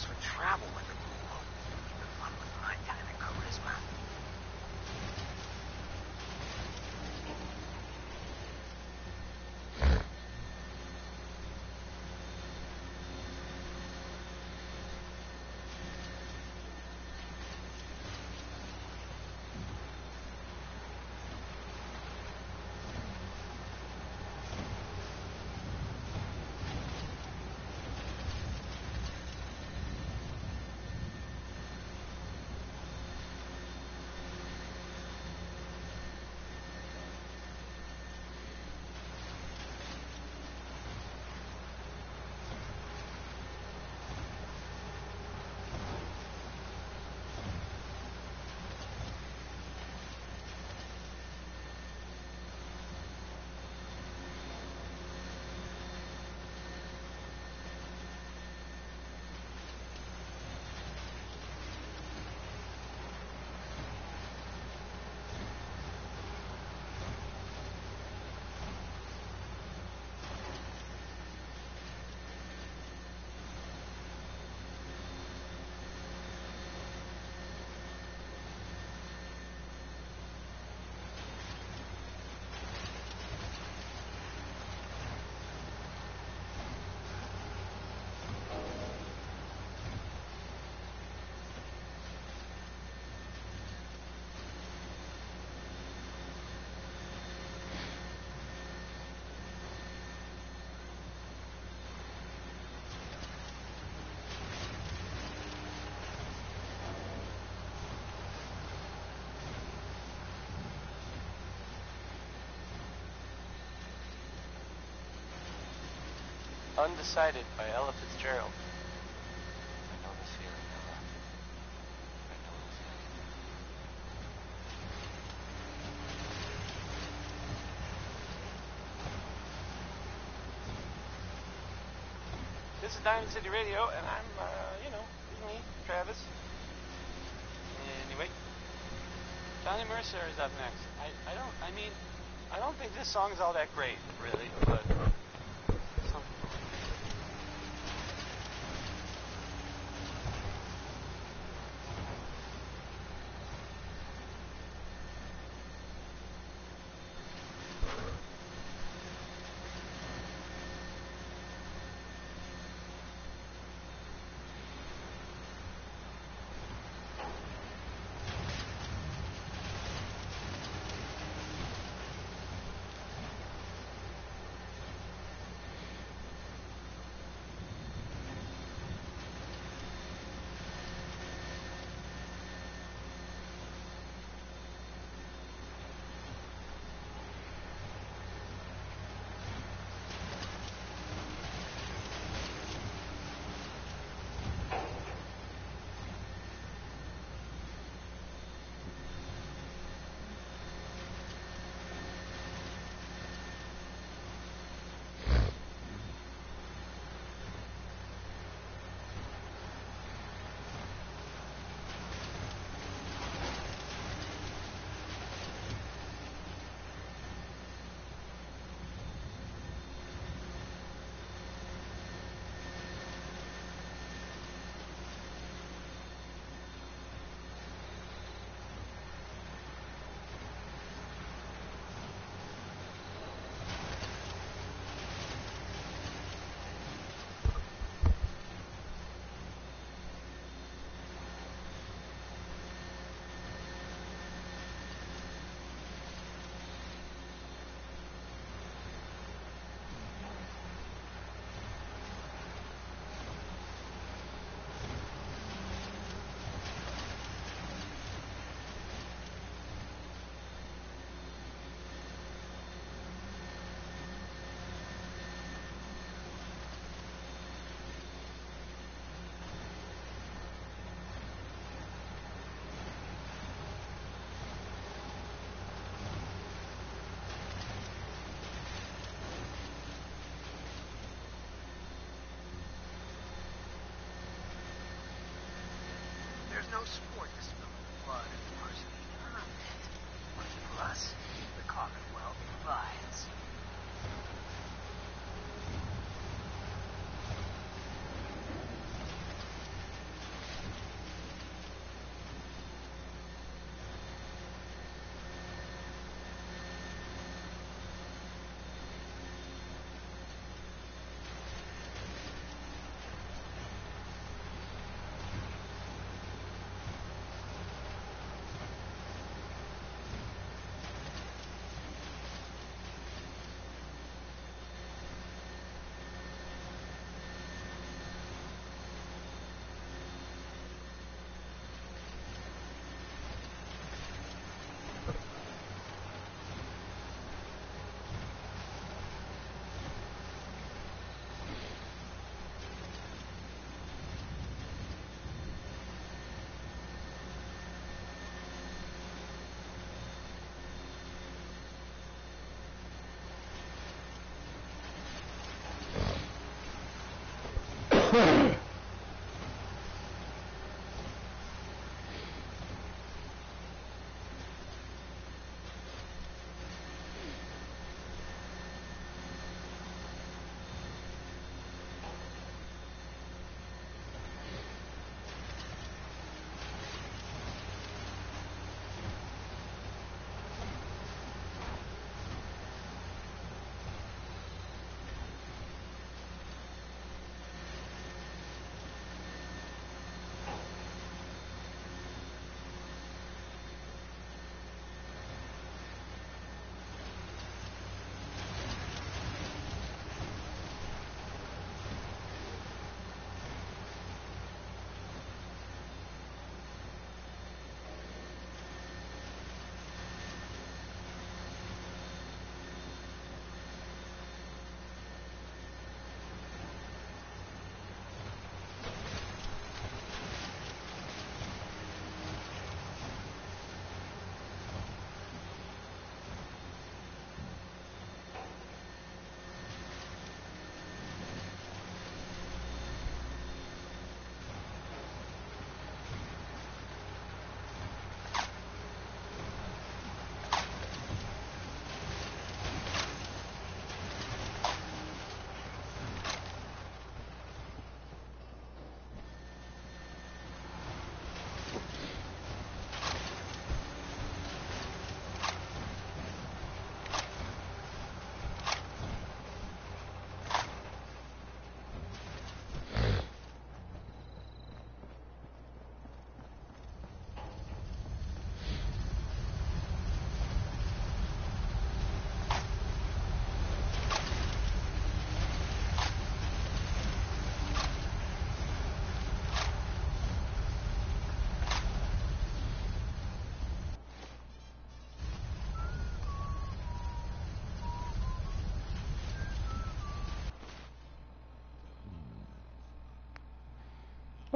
would travel with him. Even fun with my kind of charisma. Undecided by Ella Fitzgerald. I know this feeling, Ella. I know this feeling. This is Diamond City Radio, and I'm, it's me, Travis. Anyway, Johnny Mercer is up next. I don't think this song is all that great, really, but...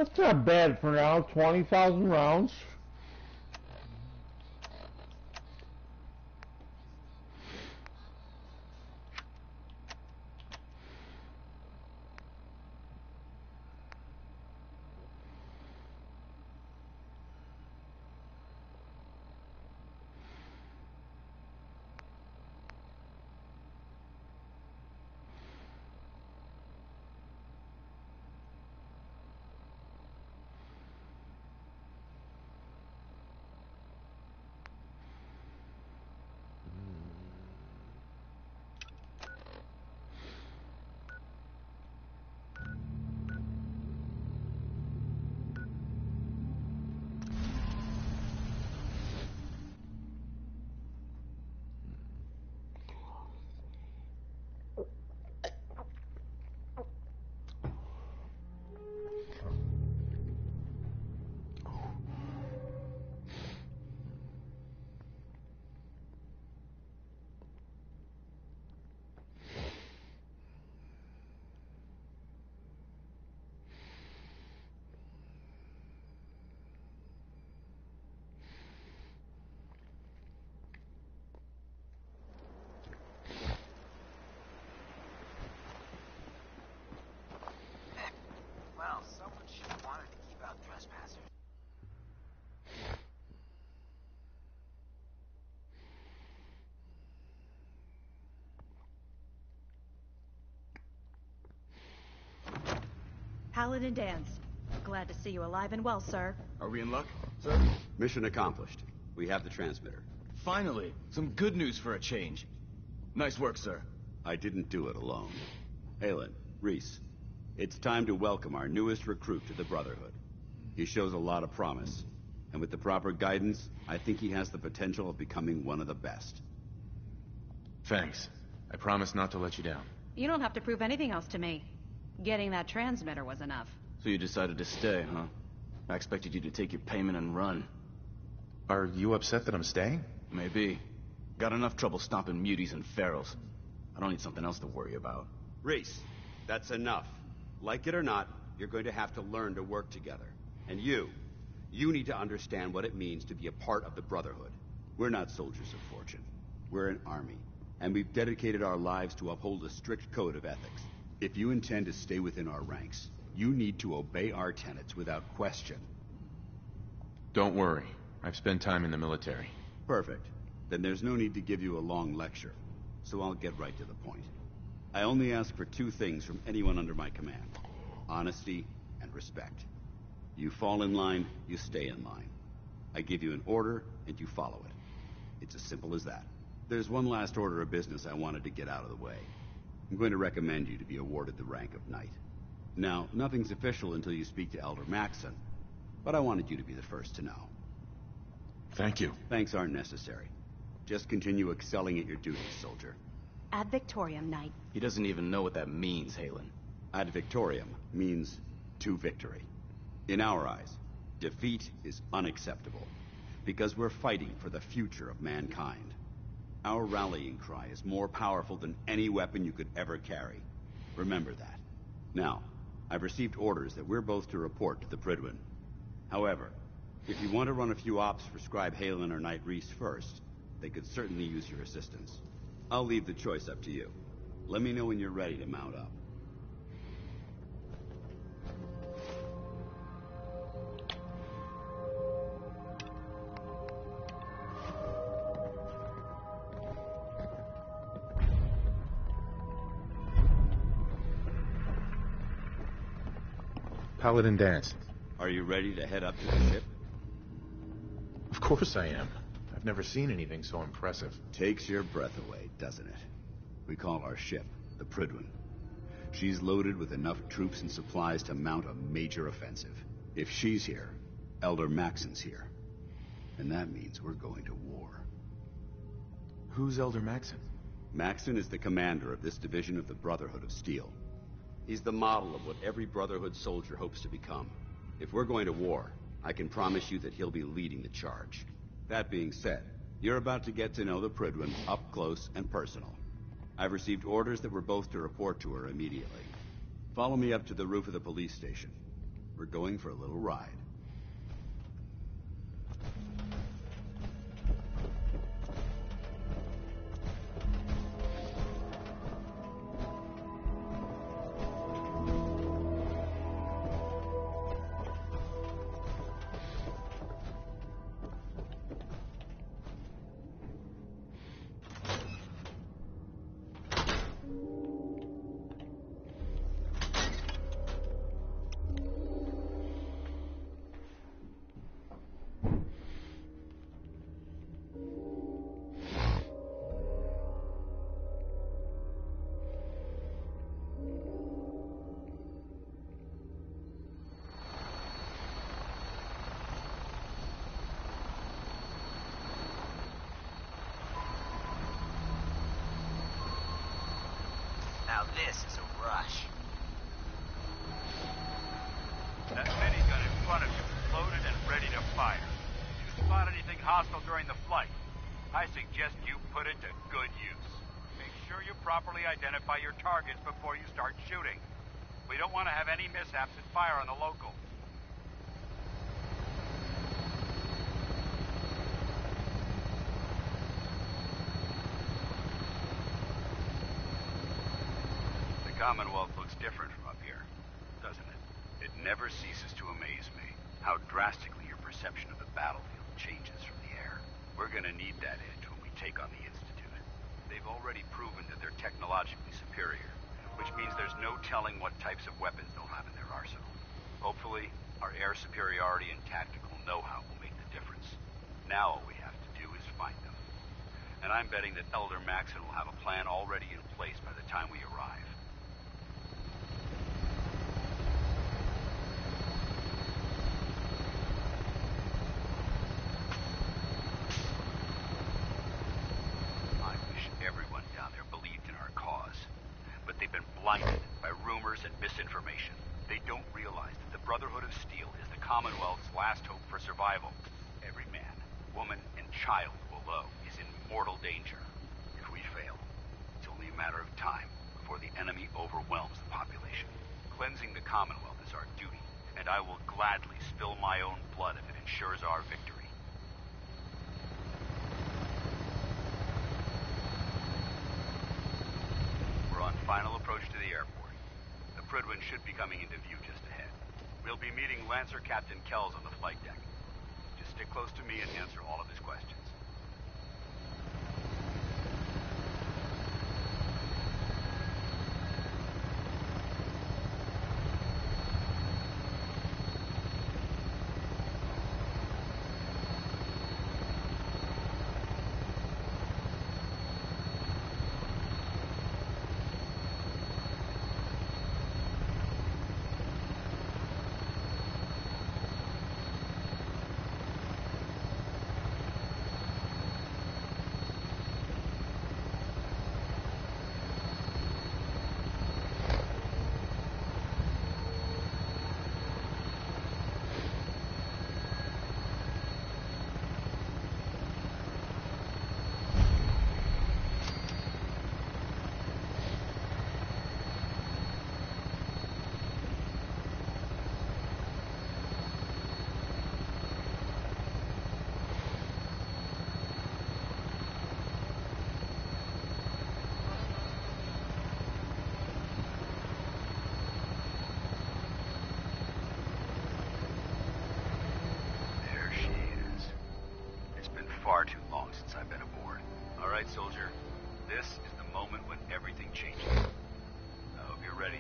That's not bad for now. 20,000 rounds. Well, someone should have wanted to keep out trespassers. Paladin Danse. Glad to see you alive and well, sir. Are we in luck, sir? Mission accomplished. We have the transmitter. Finally, some good news for a change. Nice work, sir. I didn't do it alone. Aelin, Rhys, it's time to welcome our newest recruit to the Brotherhood. He shows a lot of promise, and with the proper guidance, I think he has the potential of becoming one of the best. Thanks. I promise not to let you down. You don't have to prove anything else to me. Getting that transmitter was enough. So you decided to stay, huh? I expected you to take your payment and run. Are you upset that I'm staying? Maybe. Got enough trouble stomping muties and ferals. I don't need something else to worry about. Rhys, that's enough. Like it or not, you're going to have to learn to work together. And you need to understand what it means to be a part of the Brotherhood. We're not soldiers of fortune. We're an army, and we've dedicated our lives to uphold a strict code of ethics. If you intend to stay within our ranks, You need to obey our tenets without question. Don't worry. I've spent time in the military. Perfect. Then there's no need to give you a long lecture. So I'll get right to the point. I only ask for two things from anyone under my command. Honesty and respect. You fall in line, you stay in line. I give you an order, and you follow it. It's as simple as that. There's one last order of business I wanted to get out of the way. I'm going to recommend you to be awarded the rank of Knight. Now, nothing's official until you speak to Elder Maxson, but I wanted you to be the first to know. Thank you. Thanks aren't necessary. Just continue excelling at your duties, soldier. Ad Victoriam, Knight. He doesn't even know what that means, Halen. Ad Victoriam means to victory. In our eyes, defeat is unacceptable, because we're fighting for the future of mankind. Our rallying cry is more powerful than any weapon you could ever carry. Remember that. Now, I've received orders that we're both to report to the Prydwen. However, if you want to run a few ops for Scribe Halen or Knight Rhys first, they could certainly use your assistance. I'll leave the choice up to you. Let me know when you're ready to mount up. Paladin Danse. Are you ready to head up to the ship? Of course I am. I've never seen anything so impressive. Takes your breath away, doesn't it? We call our ship the Prydwen. She's loaded with enough troops and supplies to mount a major offensive. If she's here, Elder Maxson's here. And that means we're going to war. Who's Elder Maxson? Maxson is the commander of this division of the Brotherhood of Steel. He's the model of what every Brotherhood soldier hopes to become. If we're going to war, I can promise you that he'll be leading the charge. That being said, you're about to get to know the Prydwen up close and personal. I've received orders that we're both to report to her immediately. Follow me up to the roof of the police station. We're going for a little ride. Now this is a rush. That minigun in front of you is loaded and ready to fire. If you spot anything hostile during the flight, I suggest you put it to good use. Make sure you properly identify your targets before you start shooting. We don't want to have any mishaps and fire on the local. The Commonwealth looks different from up here, doesn't it? It never ceases to amaze me how drastically your perception of the battlefield changes from the air. We're gonna need that edge when we take on the Institute. They've already proven that they're technologically superior, which means there's no telling what types of weapons they'll have in their arsenal. Hopefully, our air superiority and tactical know-how will make the difference. Now all we have to do is find them. And I'm betting that Elder Maxson will have a plan already in place by the time we arrive. I wish everyone down there believed in our cause. But they've been blinded by rumors and misinformation. They don't realize that the Brotherhood of Steel is the Commonwealth's last hope for survival. Every man, woman, and child below is in mortal danger. If we fail, it's only a matter of time before the enemy overwhelms the population. Cleansing the Commonwealth is our duty, and I will gladly spill my own blood if it ensures our victory. We're on final approach to the airport. The Prydwen should be coming into view just ahead. We'll be meeting Lancer Captain Kells on the flight deck. Just stick close to me and answer all of his questions. Far too long since I've been aboard. All right, soldier. This is the moment when everything changes. I hope you're ready.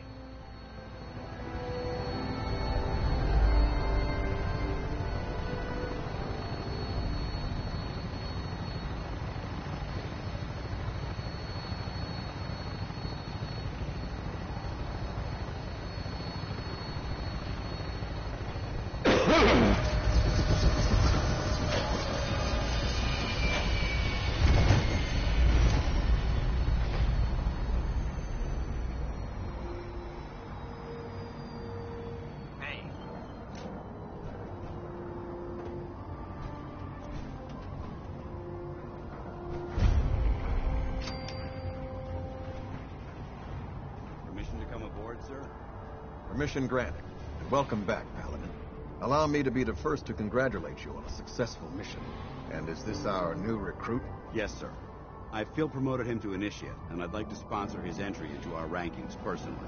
Sir? Permission granted. And welcome back, Paladin. Allow me to be the first to congratulate you on a successful mission. And is this our new recruit? Yes, sir. I feel promoted him to initiate, and I'd like to sponsor his entry into our rankings personally.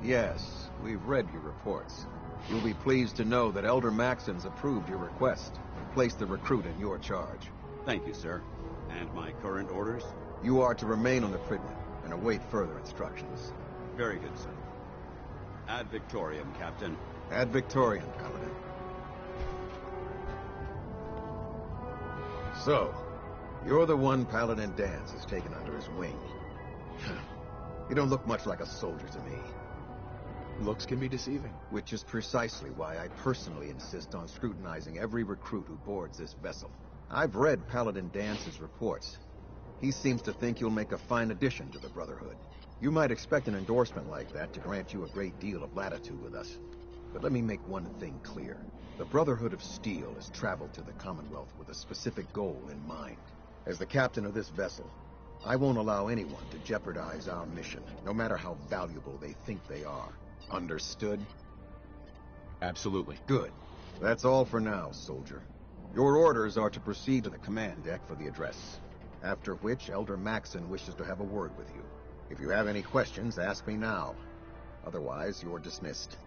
Yes, we've read your reports. You'll be pleased to know that Elder Maxon's approved your request and placed the recruit in your charge. Thank you, sir. And my current orders? You are to remain on the Pridman and await further instructions. Very good, sir. Ad Victoriam, Captain. Ad Victoriam, Paladin. So, you're the one Paladin Danse has taken under his wing. You don't look much like a soldier to me. Looks can be deceiving. Which is precisely why I personally insist on scrutinizing every recruit who boards this vessel. I've read Paladin Dance's reports. He seems to think you'll make a fine addition to the Brotherhood. You might expect an endorsement like that to grant you a great deal of latitude with us. But let me make one thing clear. The Brotherhood of Steel has traveled to the Commonwealth with a specific goal in mind. As the captain of this vessel, I won't allow anyone to jeopardize our mission, no matter how valuable they think they are. Understood? Absolutely. Good. That's all for now, soldier. Your orders are to proceed to the command deck for the address. After which, Elder Maxon wishes to have a word with you. If you have any questions, ask me now. Otherwise, you're dismissed.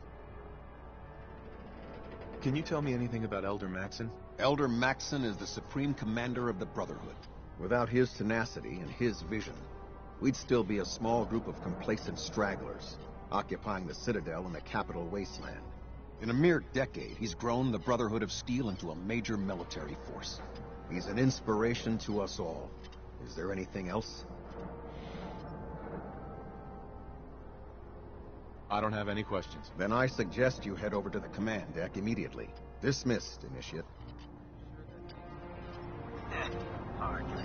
Can you tell me anything about Elder Maxon? Elder Maxon is the supreme commander of the Brotherhood. Without his tenacity and his vision, we'd still be a small group of complacent stragglers, occupying the Citadel in the capital wasteland. In a mere decade, he's grown the Brotherhood of Steel into a major military force. He's an inspiration to us all. Is there anything else? I don't have any questions. Then I suggest you head over to the command deck immediately. Dismissed, Initiate. Hardly.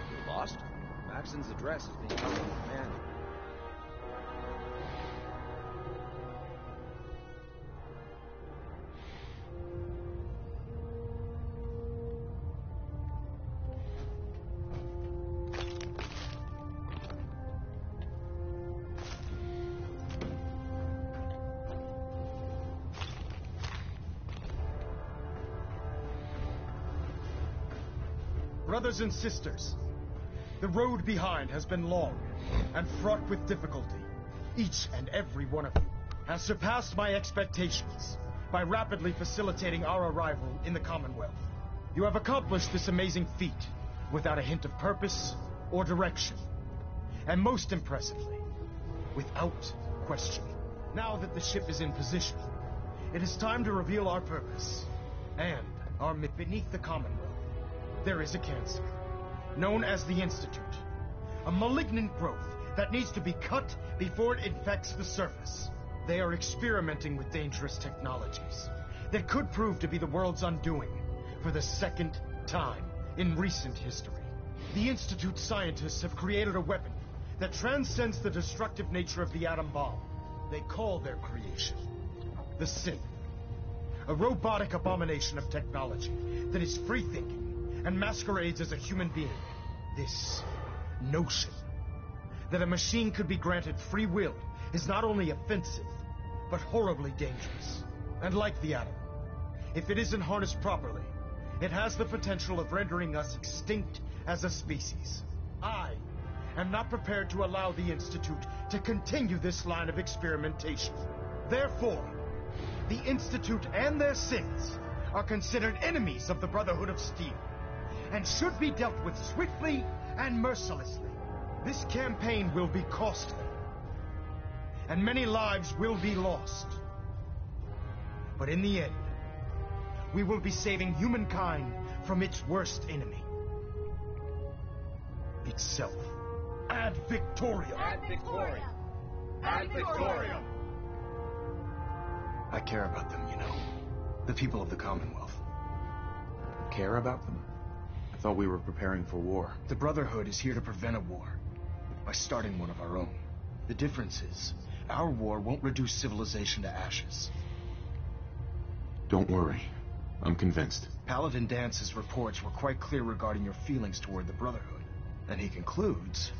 You lost? Maxon's address is being held in command. Brothers and sisters, the road behind has been long and fraught with difficulty. Each and every one of you has surpassed my expectations by rapidly facilitating our arrival in the Commonwealth. You have accomplished this amazing feat without a hint of purpose or direction. And most impressively, without question. Now that the ship is in position, it is time to reveal our purpose and our mission. Beneath the Commonwealth, there is a cancer, known as the Institute. A malignant growth that needs to be cut before it infects the surface. They are experimenting with dangerous technologies that could prove to be the world's undoing for the second time in recent history. The Institute scientists have created a weapon that transcends the destructive nature of the atom bomb. They call their creation the Synth. A robotic abomination of technology that is free-thinking and masquerades as a human being. This notion that a machine could be granted free will is not only offensive, but horribly dangerous. And like the atom, if it isn't harnessed properly, it has the potential of rendering us extinct as a species. I am not prepared to allow the Institute to continue this line of experimentation. Therefore, the Institute and their synths are considered enemies of the Brotherhood of Steel, and should be dealt with swiftly and mercilessly. This campaign will be costly, and many lives will be lost. But in the end, we will be saving humankind from its worst enemy. Itself. Ad Victoriam! Ad Victoriam! Ad Victoriam! I care about them, you know. The people of the Commonwealth. Care about them? I thought we were preparing for war. The Brotherhood is here to prevent a war by starting one of our own. The difference is, our war won't reduce civilization to ashes. Don't worry. I'm convinced. Paladin Dance's reports were quite clear regarding your feelings toward the Brotherhood. And he concludes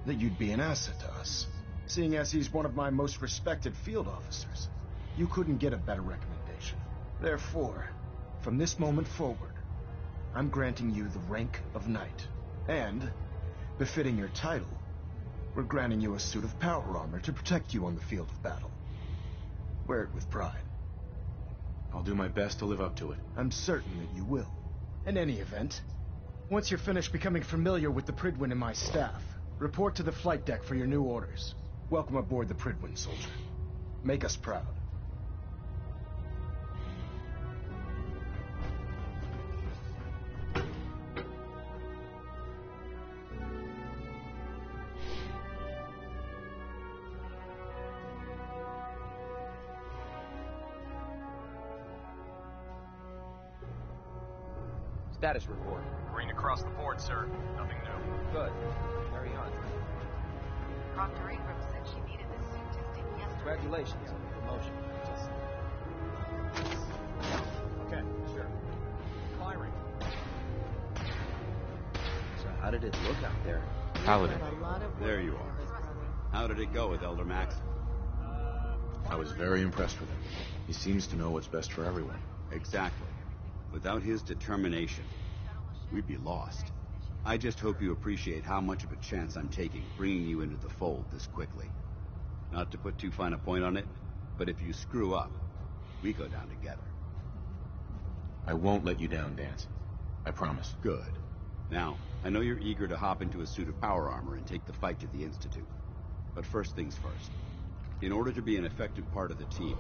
that you'd be an asset to us. Seeing as he's one of my most respected field officers, you couldn't get a better recommendation. Therefore, from this moment forward, I'm granting you the rank of Knight. And, befitting your title, we're granting you a suit of power armor to protect you on the field of battle. Wear it with pride. I'll do my best to live up to it. I'm certain that you will. In any event, once you're finished becoming familiar with the Prydwen and my staff, report to the flight deck for your new orders. Welcome aboard the Prydwen, soldier. Make us proud. Status report. Green across the board, sir. Nothing new. Good. Carry on. Proctor Ingram said she needed this suit testing yesterday. Congratulations on the promotion. Okay, sure. Firing. So how did it look out there? Paladin. There you are. How did it go with Elder Max? I was very impressed with him. He seems to know what's best for everyone. Exactly. Without his determination, we'd be lost. I just hope you appreciate how much of a chance I'm taking bringing you into the fold this quickly. Not to put too fine a point on it, but if you screw up, we go down together. I won't let you down, Dance. I promise. Good. Now, I know you're eager to hop into a suit of power armor and take the fight to the Institute. But first things first. In order to be an effective part of the team,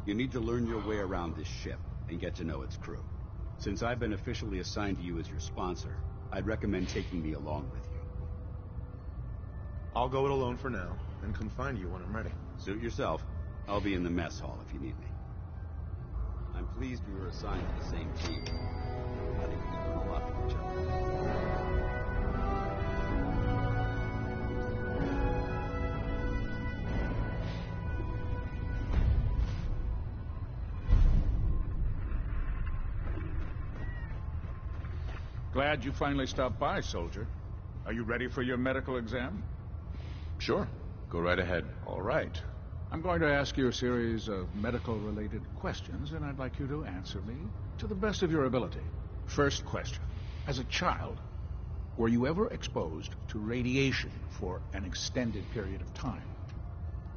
you need to learn your way around this ship and get to know its crew. Since I've been officially assigned to you as your sponsor, I'd recommend taking me along with you. I'll go it alone for now, and come find you when I'm ready. Suit yourself. I'll be in the mess hall if you need me. I'm pleased we were assigned to the same team. I think we can learn a lot from each other. Glad you finally stopped by, soldier. Are you ready for your medical exam? Sure. Go right ahead. All right. I'm going to ask you a series of medical-related questions, and I'd like you to answer me to the best of your ability. First question. As a child, were you ever exposed to radiation for an extended period of time?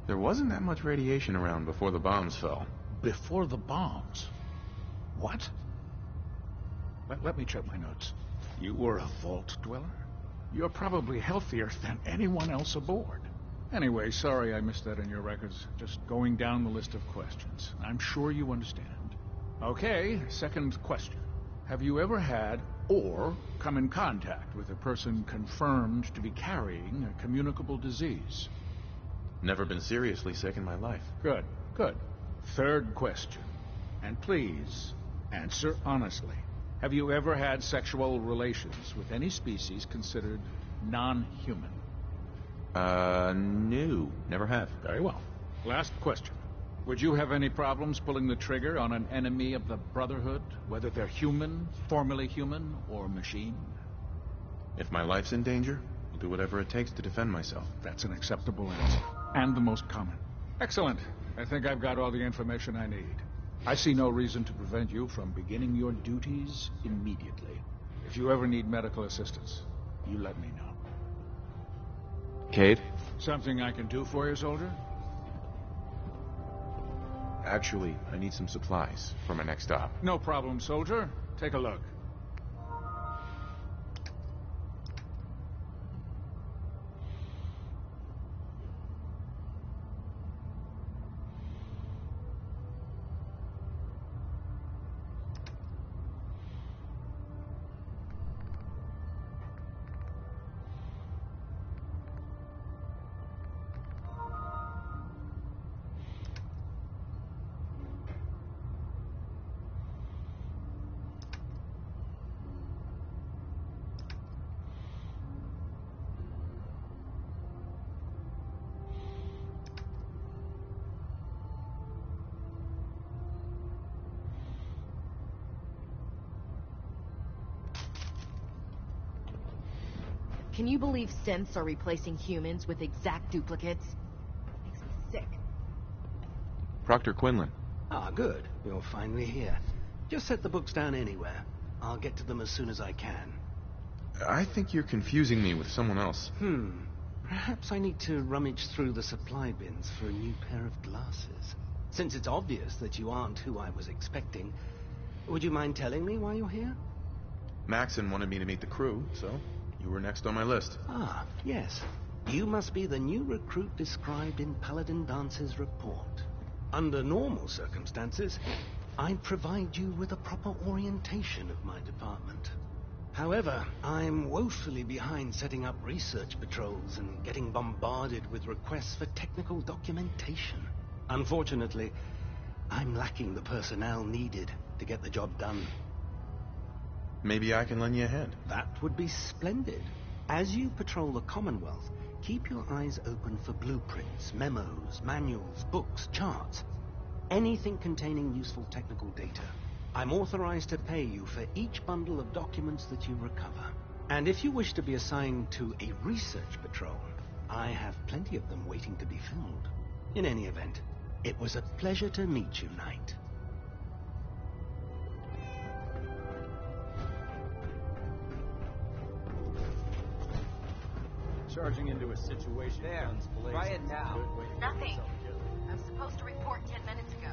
There wasn't that much radiation around before the bombs fell. Before the bombs? What? Let me check my notes. You were a vault dweller? You're probably healthier than anyone else aboard. Anyway, sorry I missed that in your records. Just going down the list of questions. I'm sure you understand. Okay, second question. Have you ever had or come in contact with a person confirmed to be carrying a communicable disease? Never been seriously sick in my life. Good, good. Third question. And please, answer honestly. Have you ever had sexual relations with any species considered non-human? No. Never have. Very well. Last question. Would you have any problems pulling the trigger on an enemy of the Brotherhood, whether they're human, formerly human, or machine? If my life's in danger, I'll do whatever it takes to defend myself. That's an acceptable answer. And the most common. Excellent. I think I've got all the information I need. I see no reason to prevent you from beginning your duties immediately. If you ever need medical assistance, you let me know. Cade? Something I can do for you, soldier? Actually, I need some supplies for my next stop. No problem, soldier. Take a look. Can you believe synths are replacing humans with exact duplicates? Makes me sick. Proctor Quinlan. Ah, good. You're finally here. Just set the books down anywhere. I'll get to them as soon as I can. I think you're confusing me with someone else. Perhaps I need to rummage through the supply bins for a new pair of glasses. Since it's obvious that you aren't who I was expecting, would you mind telling me why you're here? Maxon wanted me to meet the crew, so you were next on my list. Ah, yes. You must be the new recruit described in Paladin Dance's report. Under normal circumstances, I'd provide you with a proper orientation of my department. However, I'm woefully behind setting up research patrols and getting bombarded with requests for technical documentation. Unfortunately, I'm lacking the personnel needed to get the job done. Maybe I can lend you a hand. That would be splendid. As you patrol the Commonwealth, keep your eyes open for blueprints, memos, manuals, books, charts. Anything containing useful technical data. I'm authorized to pay you for each bundle of documents that you recover. And if you wish to be assigned to a research patrol, I have plenty of them waiting to be filled. In any event, it was a pleasure to meet you, Knight. Charging into a situation. There. Try it now. Nothing. I was supposed to report 10 minutes ago.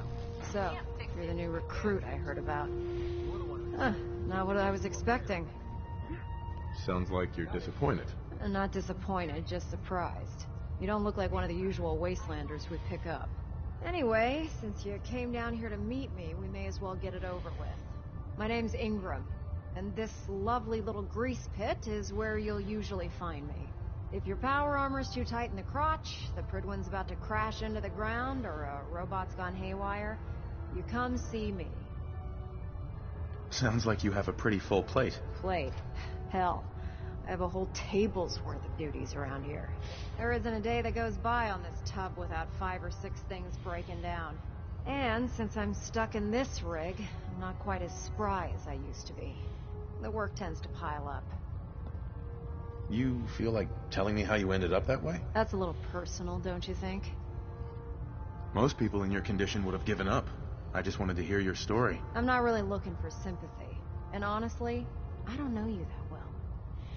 So, you're the new recruit I heard about. Not what I was expecting. Sounds like you're disappointed. Not disappointed, just surprised. You don't look like one of the usual wastelanders we'd pick up. Anyway, since you came down here to meet me, we may as well get it over with. My name's Ingram, and this lovely little grease pit is where you'll usually find me. If your power armor's too tight in the crotch, the Prydwen's about to crash into the ground, or a robot's gone haywire, you come see me. Sounds like you have a pretty full plate. Plate? Hell, I have a whole table's worth of duties around here. There isn't a day that goes by on this tub without 5 or 6 things breaking down. And since I'm stuck in this rig, I'm not quite as spry as I used to be. The work tends to pile up. You feel like telling me how you ended up that way? That's a little personal, don't you think? Most people in your condition would have given up. I just wanted to hear your story. I'm not really looking for sympathy. And honestly, I don't know you that well.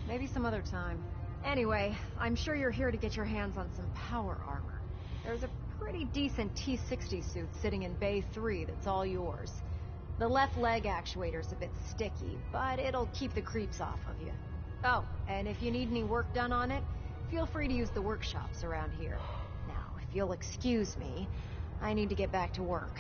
Maybe some other time. Anyway, I'm sure you're here to get your hands on some power armor. There's a pretty decent T-60 suit sitting in Bay 3 that's all yours. The left leg actuator's a bit sticky, but it'll keep the creeps off of you. Oh, and if you need any work done on it, feel free to use the workshops around here. Now, if you'll excuse me, I need to get back to work.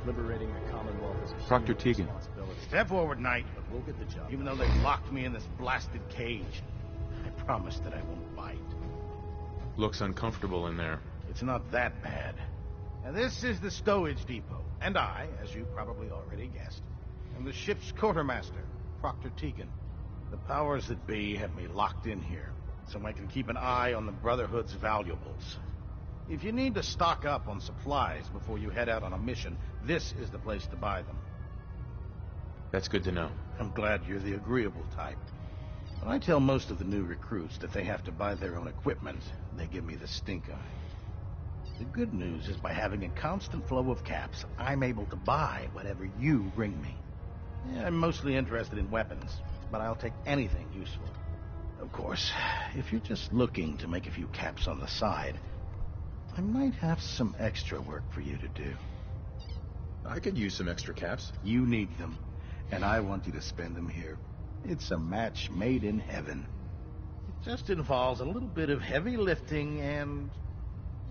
Liberating the Commonwealth is a Proctor huge Tegan. responsibility. Step forward, Knight. But we'll get the job. Even though they locked me in this blasted cage, I promise that I won't bite. Looks uncomfortable in there. It's not that bad. Now, this is the stowage depot, and I, as you probably already guessed, am the ship's quartermaster, Proctor Tegan. The powers that be have me locked in here, so I can keep an eye on the Brotherhood's valuables. If you need to stock up on supplies before you head out on a mission, this is the place to buy them. That's good to know. I'm glad you're the agreeable type. When I tell most of the new recruits that they have to buy their own equipment, they give me the stink eye. The good news is by having a constant flow of caps, I'm able to buy whatever you bring me. Yeah, I'm mostly interested in weapons, but I'll take anything useful. Of course, if you're just looking to make a few caps on the side, I might have some extra work for you to do. I could use some extra caps. You need them, and I want you to spend them here. It's a match made in heaven. It just involves a little bit of heavy lifting and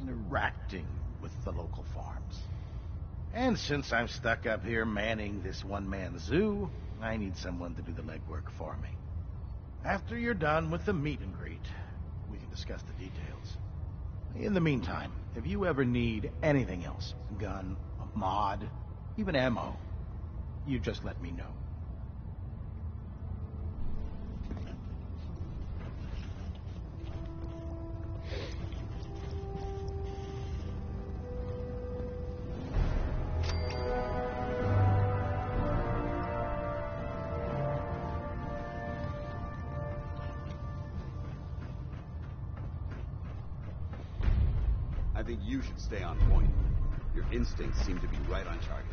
interacting with the local farms. And since I'm stuck up here manning this one-man zoo, I need someone to do the legwork for me. After you're done with the meet and greet, we can discuss the details. In the meantime, if you ever need anything else, gun, a mod, even ammo, you just let me know. I think you should stay on point. Your instincts seem to be right on target.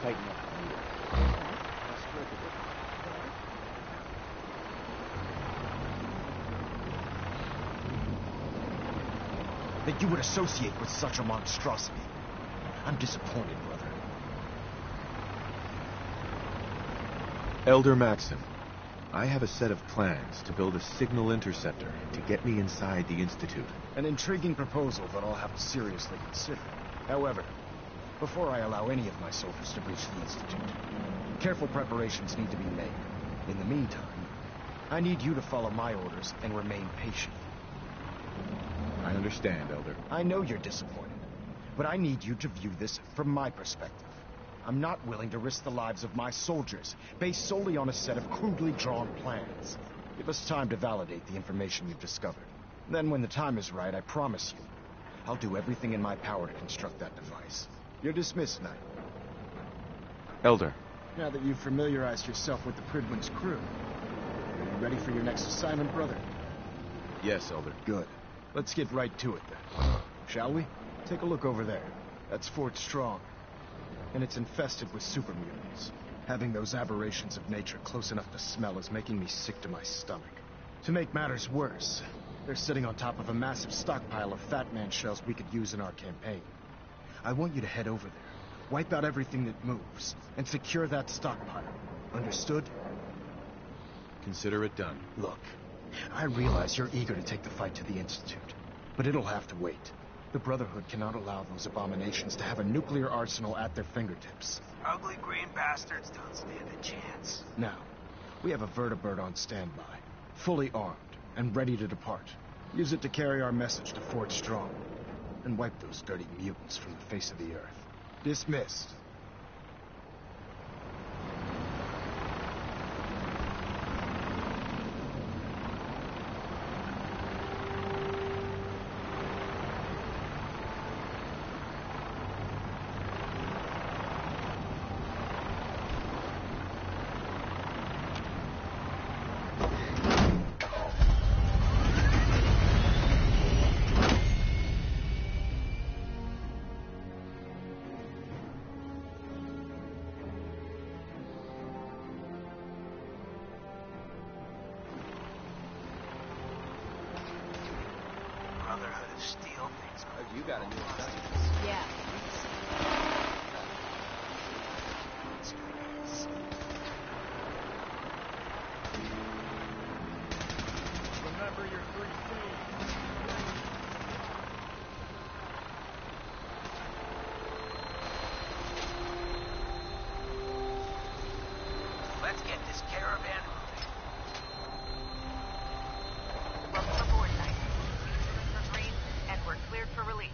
Tighten up. That you would associate with such a monstrosity. I'm disappointed, brother. Elder Maxson, I have a set of plans to build a signal interceptor to get me inside the Institute. An intriguing proposal that I'll have to seriously consider. However, before I allow any of my soldiers to breach the Institute, careful preparations need to be made. In the meantime, I need you to follow my orders and remain patient. I understand, Elder. I know you're disappointed, but I need you to view this from my perspective. I'm not willing to risk the lives of my soldiers, based solely on a set of crudely drawn plans. Give us time to validate the information you've discovered. Then when the time is right, I promise you, I'll do everything in my power to construct that device. You're dismissed, Knight. Elder. Now that you've familiarized yourself with the Prydwen's crew, are you ready for your next assignment, brother? Yes, Elder. Good. Let's get right to it, then. Shall we? Take a look over there. That's Fort Strong. And it's infested with super mutants. Having those aberrations of nature close enough to smell is making me sick to my stomach. To make matters worse, they're sitting on top of a massive stockpile of Fat Man shells we could use in our campaign. I want you to head over there, wipe out everything that moves, and secure that stockpile. Understood? Consider it done. Look, I realize you're eager to take the fight to the Institute, but it'll have to wait. The Brotherhood cannot allow those abominations to have a nuclear arsenal at their fingertips. Ugly green bastards don't stand a chance. Now, we have a vertibird on standby, fully armed, and ready to depart. Use it to carry our message to Fort Strong. And wipe those dirty mutants from the face of the earth. Dismissed. Brotherhood of Steel thinks you got a new assignment. Yeah. Remember your 3 C's. Let's get this caravan moving. Welcome aboard, Knight. For green, and we're cleared for relief.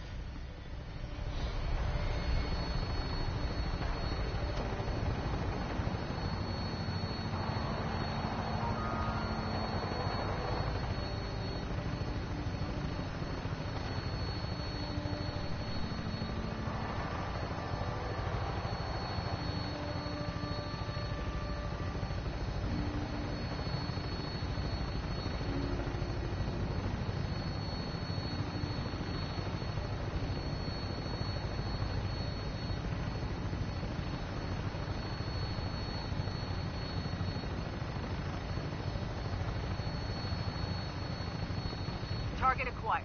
Target acquired.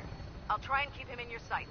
I'll try and keep him in your sights.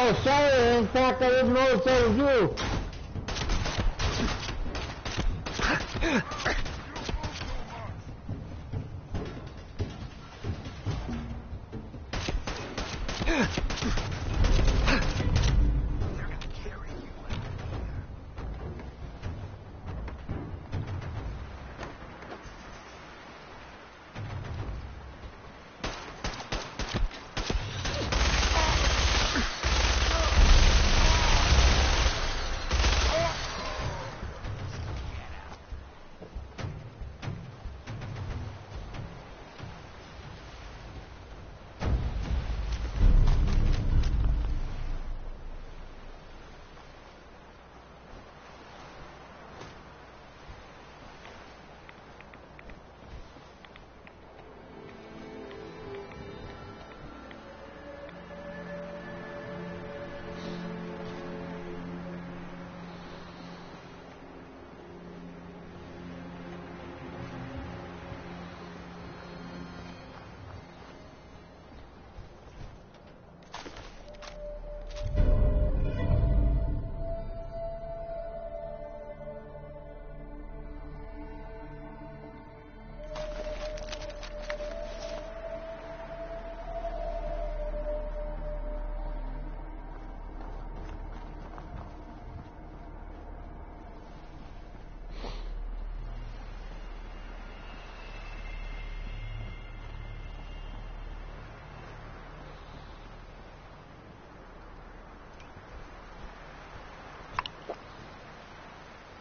Oh, sorry. In fact, I didn't notice that was you.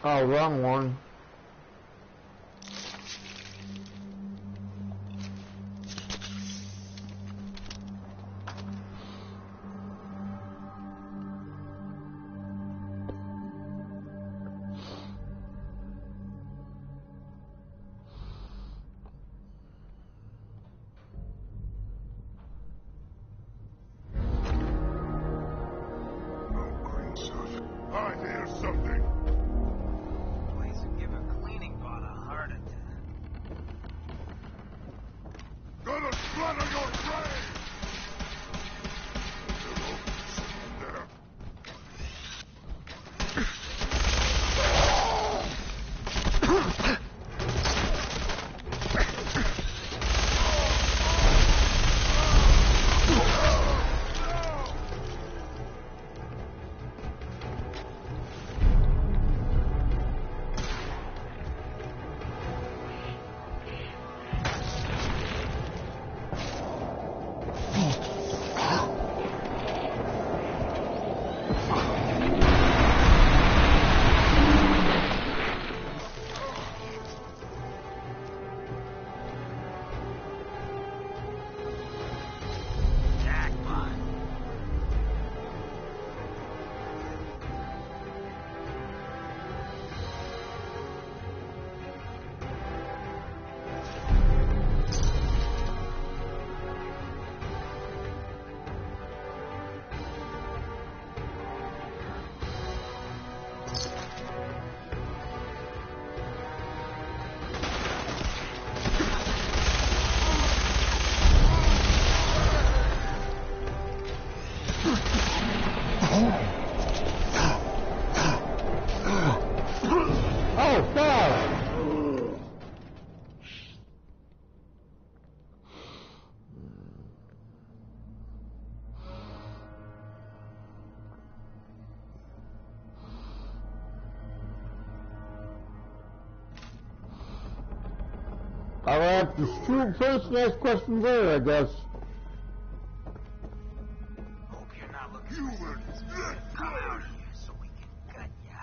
Oh, wrong one. I hear something. Please give a cleaning bot a heart attack. Gonna splatter your grave! There. Oh, fuck! I'll have to shoot first and ask questions later, I guess. Hope you're not looking for this. Come out here so we can gut ya.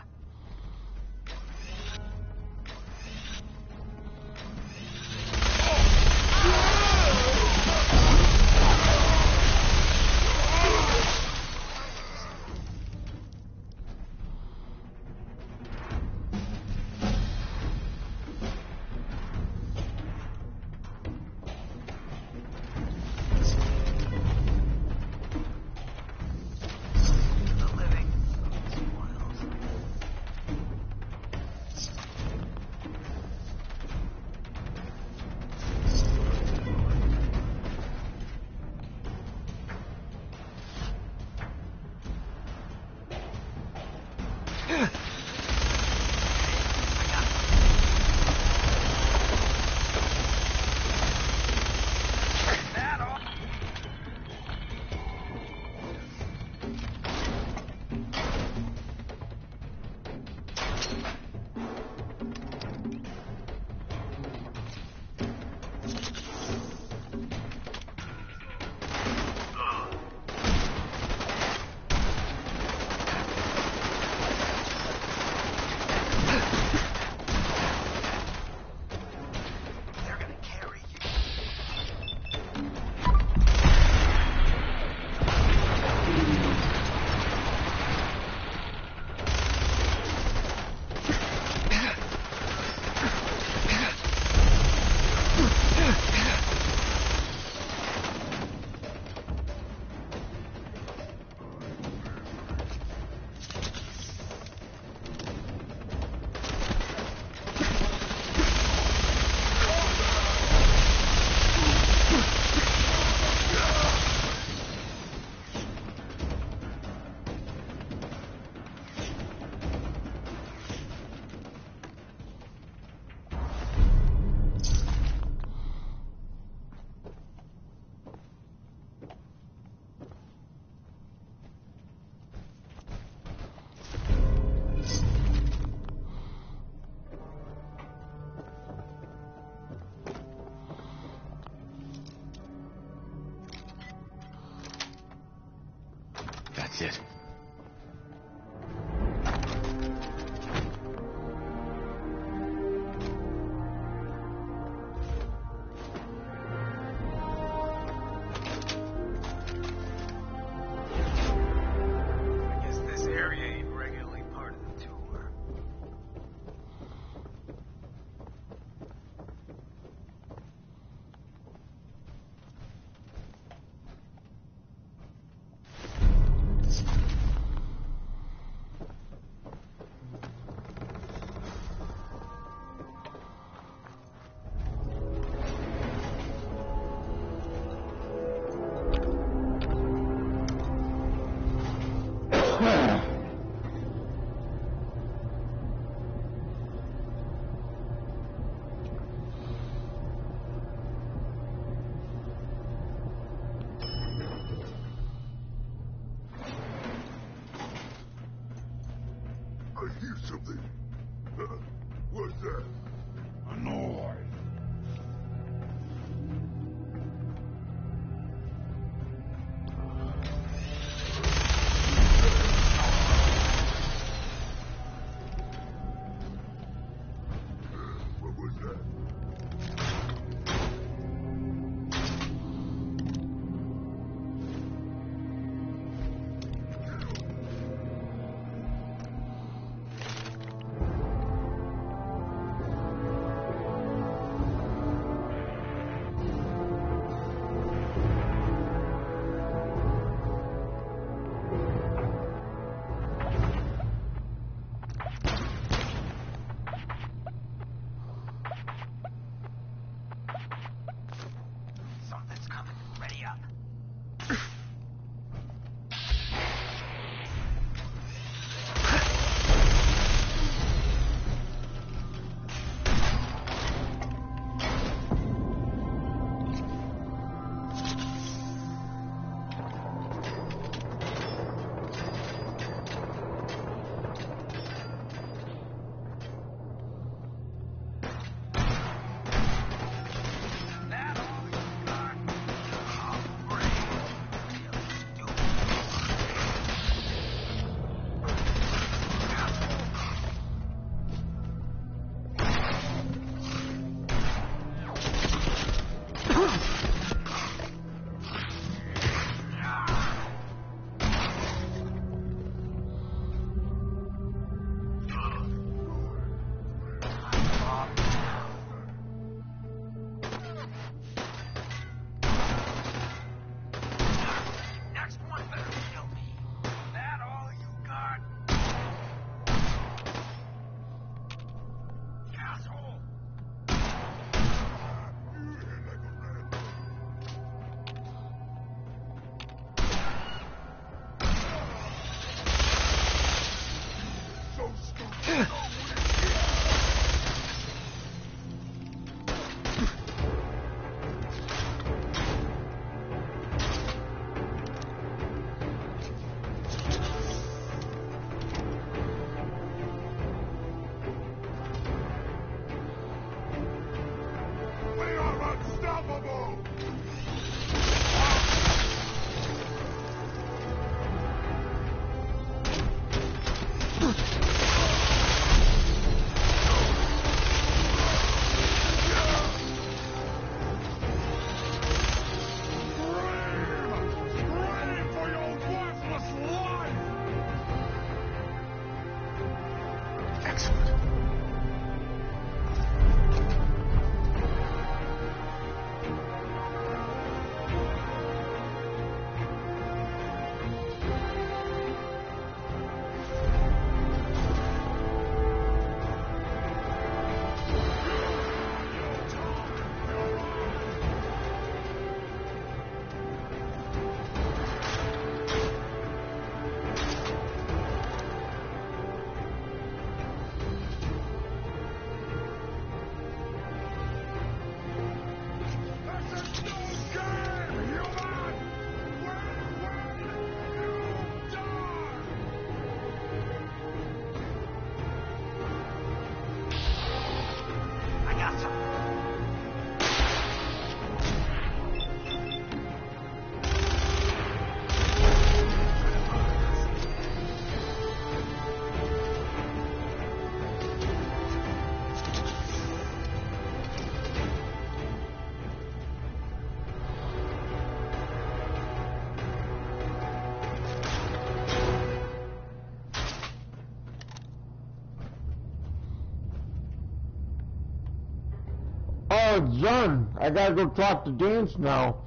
Oh, it's done. I gotta go talk to Dance now.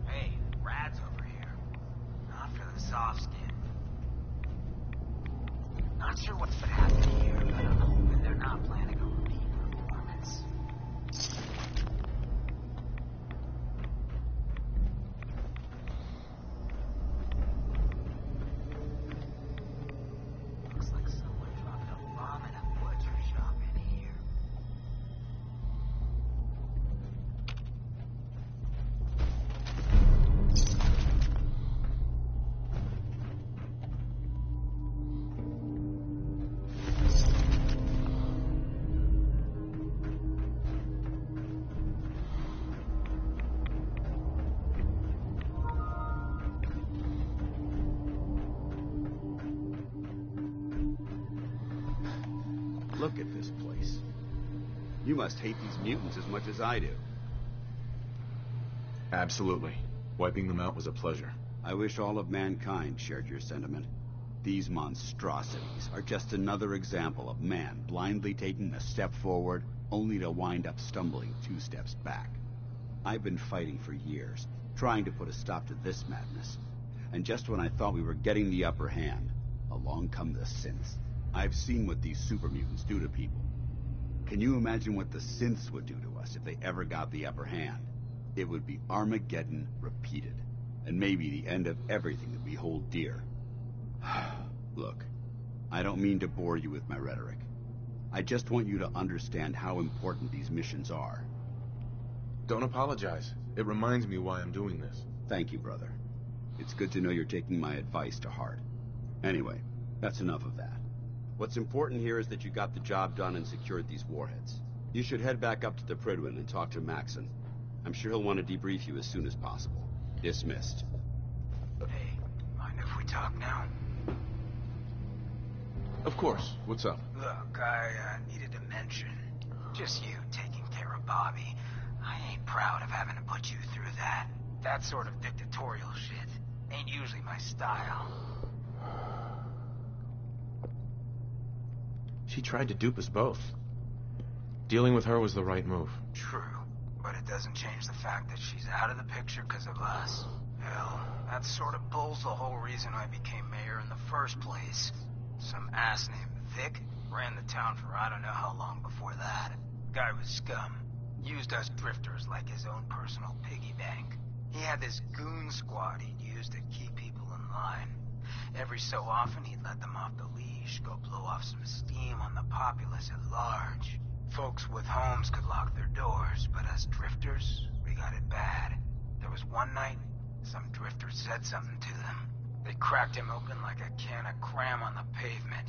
Hey, Rad's over here. Not for the soft skin. Not sure what's been happening here, but I'm hoping they're not planning a repeat performance. Looks like someone dropped a bomb in a butcher shop in here. Look at this place. You must hate these mutants as much as I do. Absolutely. Wiping them out was a pleasure. I wish all of mankind shared your sentiment. These monstrosities are just another example of man blindly taking a step forward, only to wind up stumbling 2 steps back. I've been fighting for years, trying to put a stop to this madness. And just when I thought we were getting the upper hand, along come the synths. I've seen what these super mutants do to people. Can you imagine what the synths would do to us if they ever got the upper hand? It would be Armageddon repeated, and maybe the end of everything that we hold dear. Look, I don't mean to bore you with my rhetoric. I just want you to understand how important these missions are. Don't apologize. It reminds me why I'm doing this. Thank you, brother. It's good to know you're taking my advice to heart. Anyway, that's enough of that. What's important here is that you got the job done and secured these warheads. You should head back up to the Prydwen and talk to Maxon. I'm sure he'll want to debrief you as soon as possible. Dismissed. Hey, mind if we talk now? Of course. What's up? Look, I needed to mention. Just you taking care of Bobby. I ain't proud of having to put you through that. That sort of dictatorial shit ain't usually my style. She tried to dupe us both. Dealing with her was the right move. True, but it doesn't change the fact that she's out of the picture because of us. Hell, that sort of bull's the whole reason I became mayor in the first place. Some ass named Vic ran the town for I don't know how long before that. Guy was scum. Used us drifters like his own personal piggy bank. He had this goon squad he'd use to keep people in line. Every so often he'd let them off the leash, go blow off some steam on the populace at large. Folks with homes could lock their doors, but us drifters, we got it bad. There was one night, some drifter said something to them. They cracked him open like a can of cram on the pavement.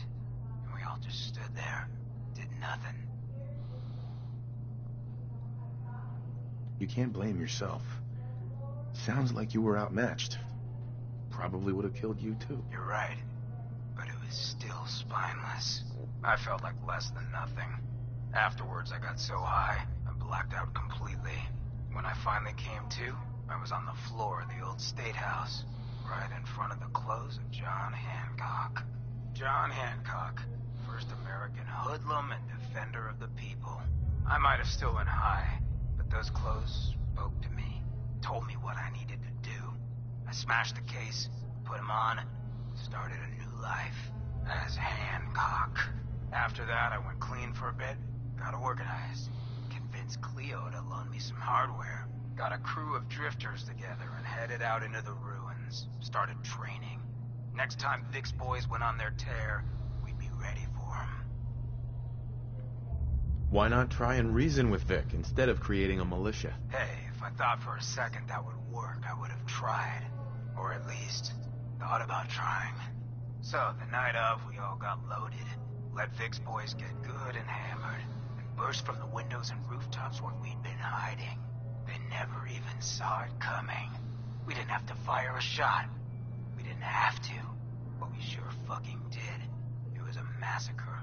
And we all just stood there, did nothing. You can't blame yourself. Sounds like you were outmatched. Probably would have killed you too. You're right. But it was still spineless. I felt like less than nothing. Afterwards, I got so high, I blacked out completely. When I finally came to, I was on the floor of the old State House, right in front of the clothes of John Hancock. John Hancock, first American hoodlum and defender of the people. I might have still been high, but those clothes spoke to me, told me what I needed to do. I smashed the case, put him on, started a new life as Hancock. After that, I went clean for a bit, got organized, convinced Cleo to loan me some hardware, got a crew of drifters together and headed out into the ruins, started training. Next time Vic's boys went on their tear, we'd be ready for them. Why not try and reason with Vic instead of creating a militia? Hey, if I thought for a second that would work, I would have tried. Or at least, thought about trying. So, the night of, we all got loaded, let Vic's boys get good and hammered, and burst from the windows and rooftops where we'd been hiding. They never even saw it coming. We didn't have to fire a shot. We didn't have to, but we sure fucking did. It was a massacre.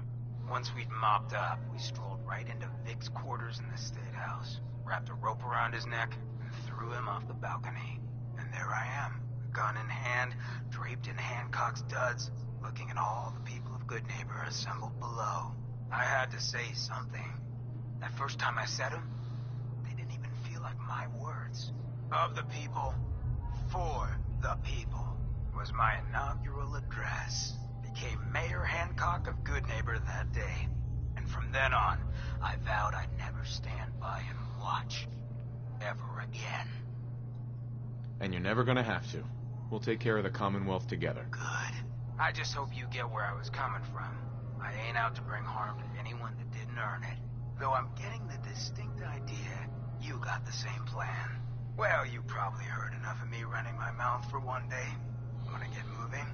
Once we'd mopped up, we strolled right into Vic's quarters in the State House, wrapped a rope around his neck, and threw him off the balcony. And there I am, gun in hand, draped in Hancock's duds, looking at all the people of of Good Neighbor assembled below. I had to say something. That first time I said them, they didn't even feel like my words. Of the people, for the people, was my inaugural address. Became Mayor Hancock of Good Neighbor that day. And from then on, I vowed I'd never stand by and watch. Ever again. And you're never gonna have to. We'll take care of the Commonwealth together. Good. I just hope you get where I was coming from. I ain't out to bring harm to anyone that didn't earn it. Though I'm getting the distinct idea you got the same plan. Well, you probably heard enough of me running my mouth for one day. Wanna get moving?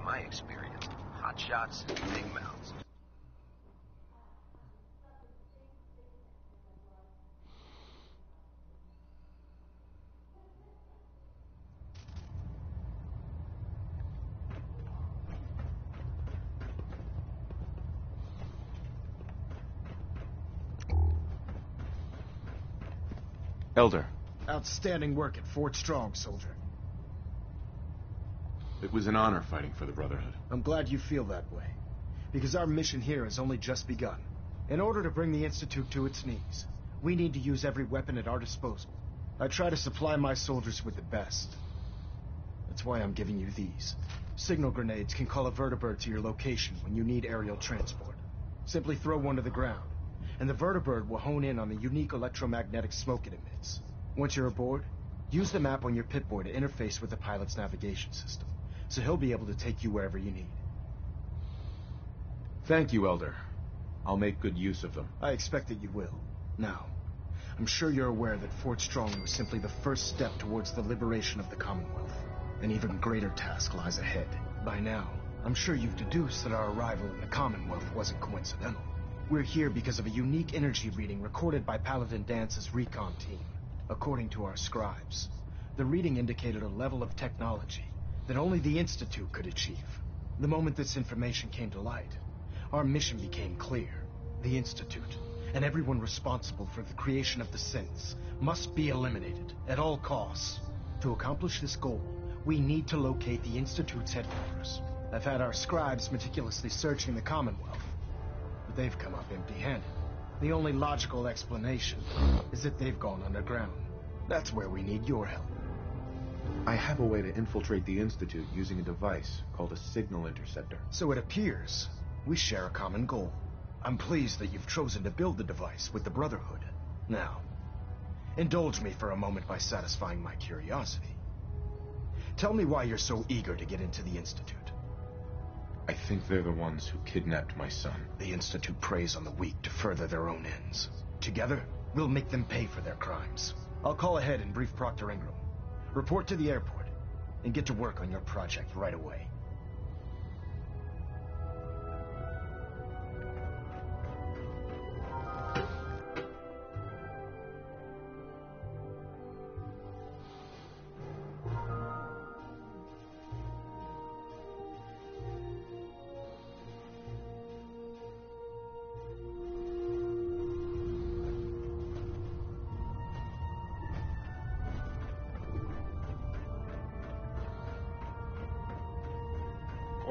My experience, hot shots, big mouths. Elder. Outstanding work at Fort Strong, soldier. It was an honor fighting for the Brotherhood. I'm glad you feel that way, because our mission here has only just begun. In order to bring the Institute to its knees, we need to use every weapon at our disposal. I try to supply my soldiers with the best. That's why I'm giving you these. Signal grenades can call a vertibird to your location when you need aerial transport. Simply throw one to the ground, and the vertibird will hone in on the unique electromagnetic smoke it emits. Once you're aboard, use the map on your Pip-Boy to interface with the pilot's navigation system, so he'll be able to take you wherever you need. Thank you, Elder. I'll make good use of them. I expect that you will. Now, I'm sure you're aware that Fort Strong was simply the first step towards the liberation of the Commonwealth. An even greater task lies ahead. By now, I'm sure you've deduced that our arrival in the Commonwealth wasn't coincidental. We're here because of a unique energy reading recorded by Paladin Dance's recon team. According to our scribes, the reading indicated a level of technology that only the Institute could achieve. The moment this information came to light, our mission became clear. The Institute, and everyone responsible for the creation of the synths, must be eliminated at all costs. To accomplish this goal, we need to locate the Institute's headquarters. I've had our scribes meticulously searching the Commonwealth, but they've come up empty-handed. The only logical explanation is that they've gone underground. That's where we need your help. I have a way to infiltrate the Institute using a device called a signal interceptor. So it appears we share a common goal. I'm pleased that you've chosen to build the device with the Brotherhood. Now, indulge me for a moment by satisfying my curiosity. Tell me why you're so eager to get into the Institute. I think they're the ones who kidnapped my son. The Institute preys on the weak to further their own ends. Together, we'll make them pay for their crimes. I'll call ahead and brief Proctor Ingram. Report to the airport. and get to work on your project right away.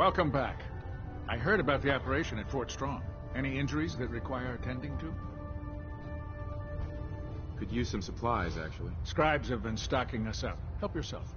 Welcome back. I heard about the operation at Fort Strong. Any injuries that require attending to? Could use some supplies, actually. Scribes have been stocking us up. Help yourself.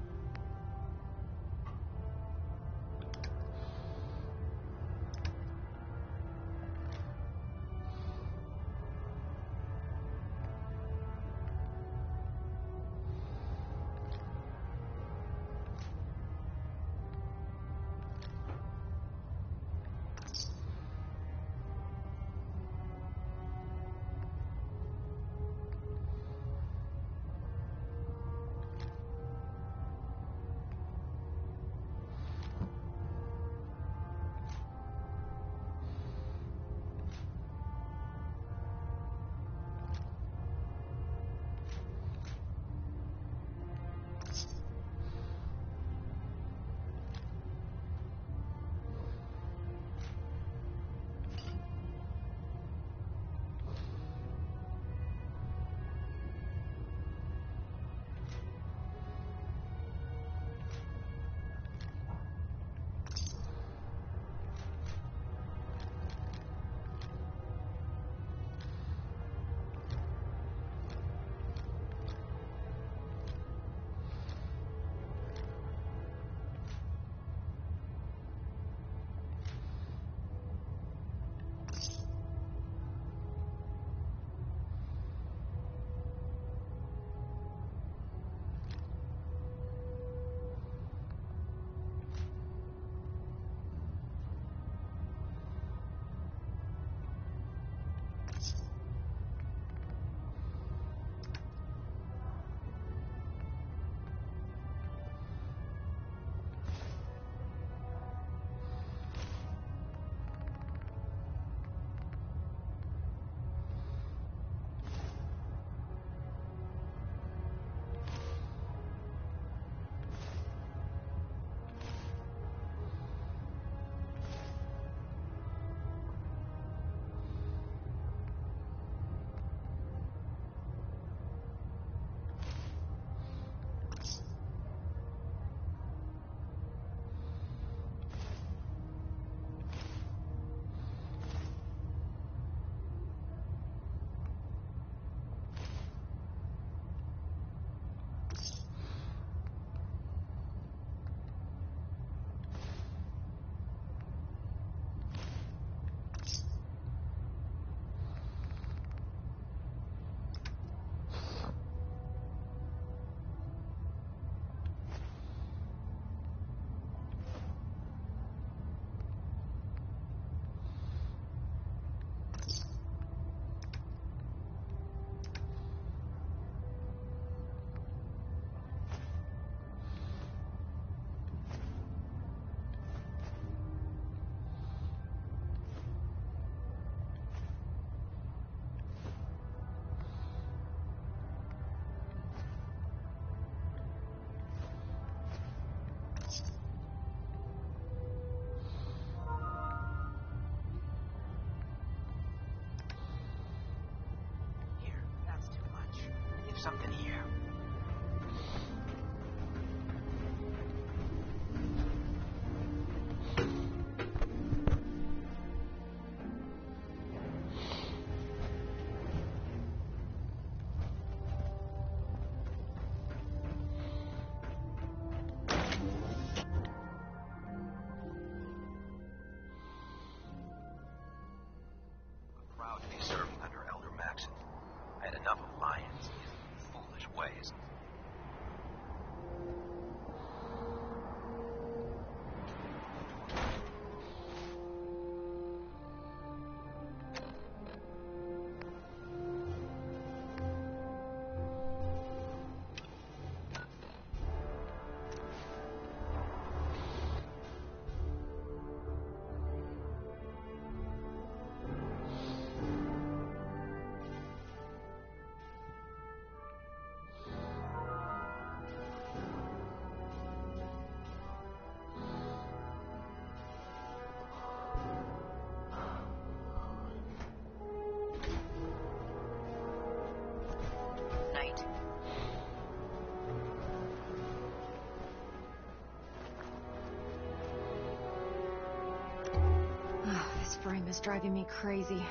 frame is driving me crazy.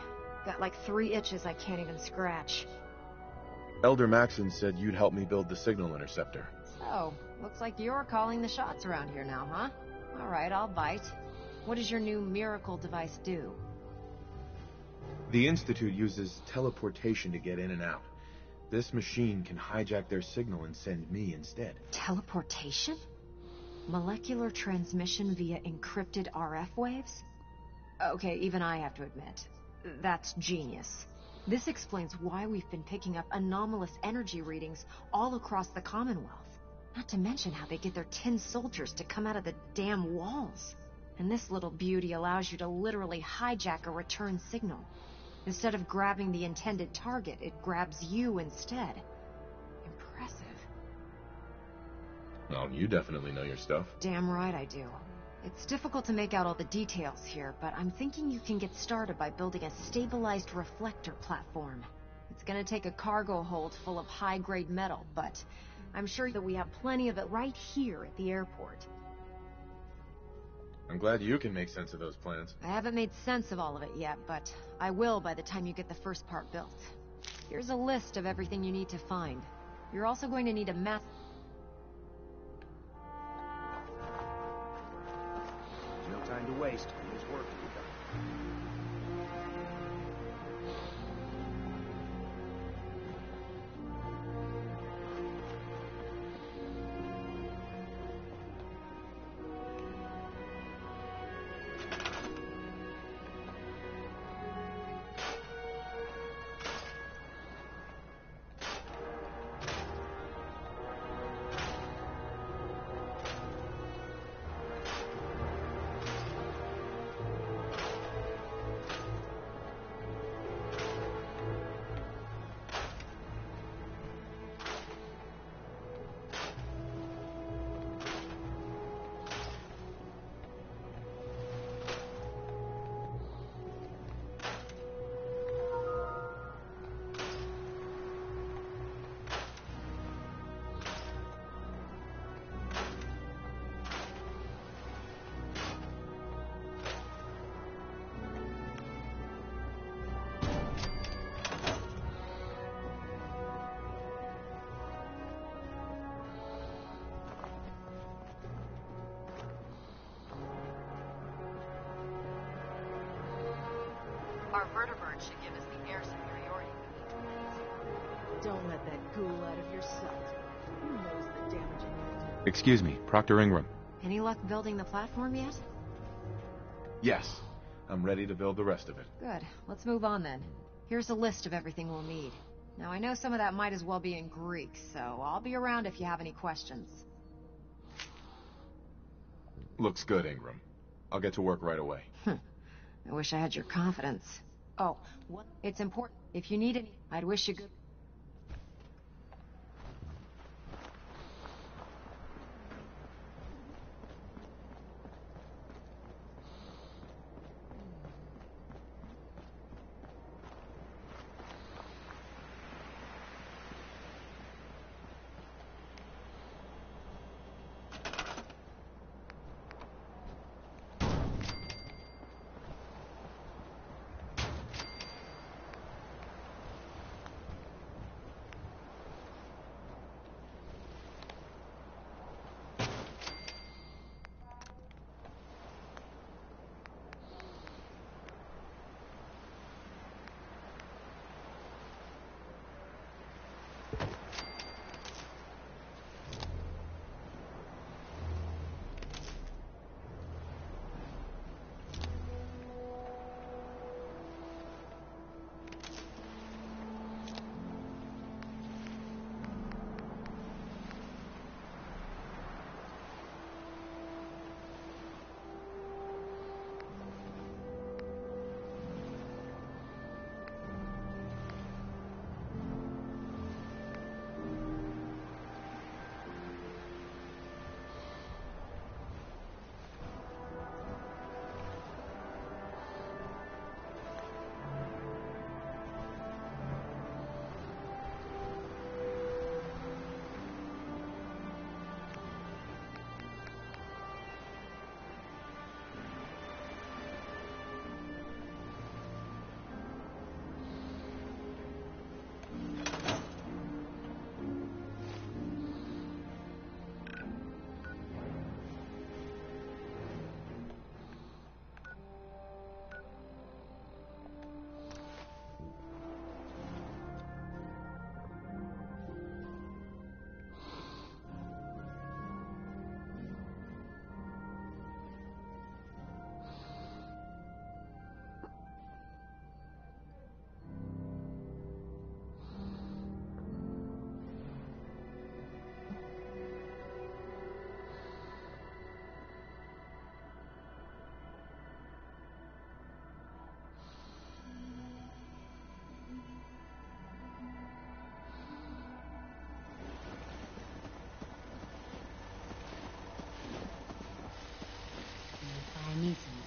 Got like 3 itches I can't even scratch. Elder Maxon said you'd help me build the signal interceptor. So, looks like you're calling the shots around here now, huh? Alright, I'll bite. What does your new miracle device do? The Institute uses teleportation to get in and out. This machine can hijack their signal and send me instead. Teleportation? Molecular transmission via encrypted RF waves? Okay, even I have to admit, that's genius. This explains why we've been picking up anomalous energy readings all across the Commonwealth. Not to mention how they get their tin soldiers to come out of the damn walls. And this little beauty allows you to literally hijack a return signal. Instead of grabbing the intended target, it grabs you instead. Impressive. Well, you definitely know your stuff. Damn right I do. It's difficult to make out all the details here, but I'm thinking you can get started by building a stabilized reflector platform. It's gonna take a cargo hold full of high-grade metal, but I'm sure that we have plenty of it right here at the airport. I'm glad you can make sense of those plans. I haven't made sense of all of it yet, but I will by the time you get the first part built. Here's a list of everything you need to find. You're also going to need a map. No time to waste. There's work to be done. Our vertibird should give us the air superiority we need to beat. Don't let that ghoul out of your sight. Who knows the damage it can do? Excuse me, Proctor Ingram. Any luck building the platform yet? Yes. I'm ready to build the rest of it. Good. Let's move on then. Here's a list of everything we'll need. Now, I know some of that might as well be in Greek, so I'll be around if you have any questions. Looks good, Ingram. I'll get to work right away. I wish I had your confidence. Oh, what? It's important. If you need any, I'd wish you good.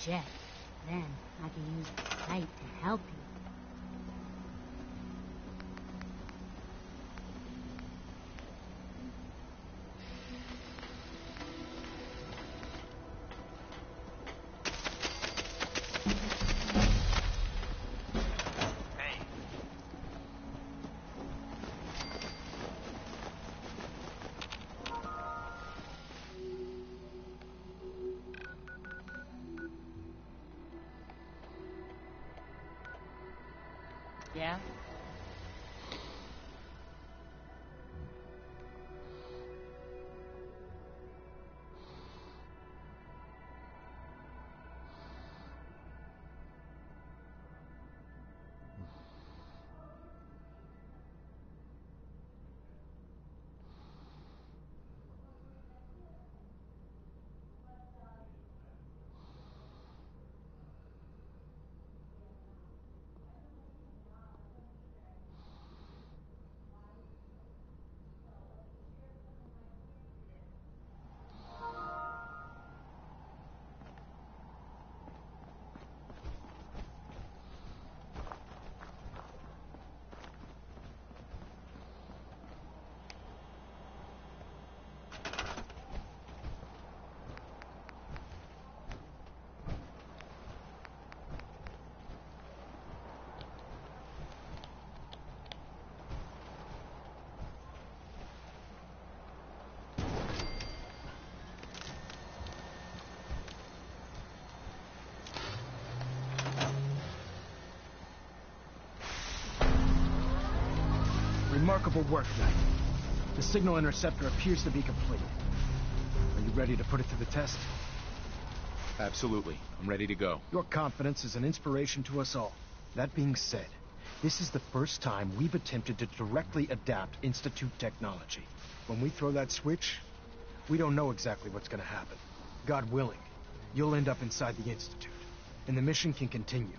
jet. Then I can use the sight to help you. Yeah? Remarkable work, Knight. The signal interceptor appears to be complete. Are you ready to put it to the test? Absolutely. I'm ready to go. Your confidence is an inspiration to us all. That being said, this is the first time we've attempted to directly adapt Institute technology. When we throw that switch, we don't know exactly what's going to happen. God willing, you'll end up inside the Institute, and the mission can continue.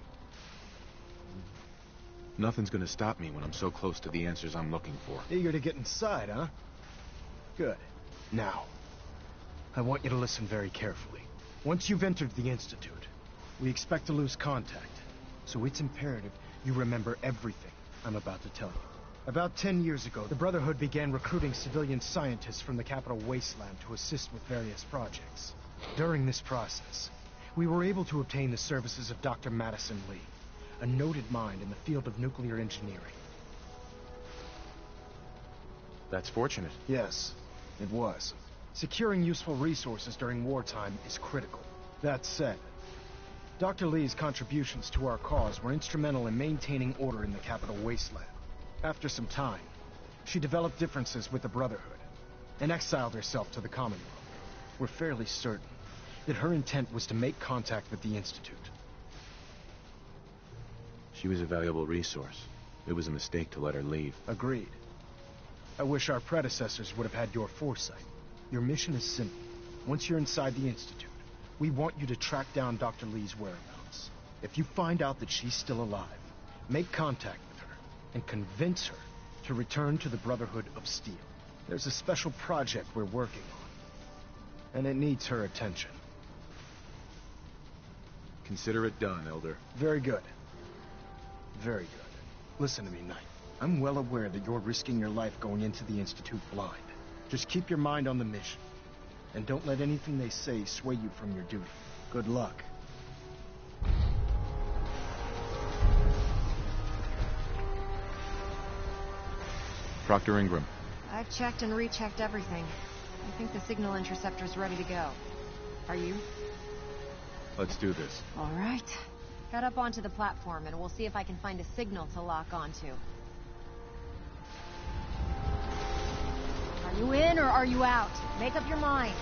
Nothing's gonna stop me when I'm so close to the answers I'm looking for. Eager to get inside, huh? Good. Now, I want you to listen very carefully. Once you've entered the Institute, we expect to lose contact. So it's imperative you remember everything I'm about to tell you. About 10 years ago, the Brotherhood began recruiting civilian scientists from the capital wasteland to assist with various projects. During this process, we were able to obtain the services of Dr. Madison Lee, a noted mind in the field of nuclear engineering. That's fortunate. Yes, it was. Securing useful resources during wartime is critical. That said, Dr. Lee's contributions to our cause were instrumental in maintaining order in the capital wasteland. After some time, she developed differences with the Brotherhood and exiled herself to the Commonwealth. We're fairly certain that her intent was to make contact with the Institute. She was a valuable resource. It was a mistake to let her leave. Agreed. I wish our predecessors would have had your foresight. Your mission is simple. Once you're inside the Institute, we want you to track down Dr. Lee's whereabouts. If you find out that she's still alive, make contact with her and convince her to return to the Brotherhood of Steel. There's a special project we're working on, and it needs her attention. Consider it done, Elder. Very good. Very good. Listen to me, Knight. I'm well aware that you're risking your life going into the Institute blind. Just keep your mind on the mission. And don't let anything they say sway you from your duty. Good luck. Proctor Ingram. I've checked and rechecked everything. I think the signal interceptor's ready to go. Are you? Let's do this. All right. Head up onto the platform and we'll see if I can find a signal to lock onto. Are you in or are you out? Make up your mind.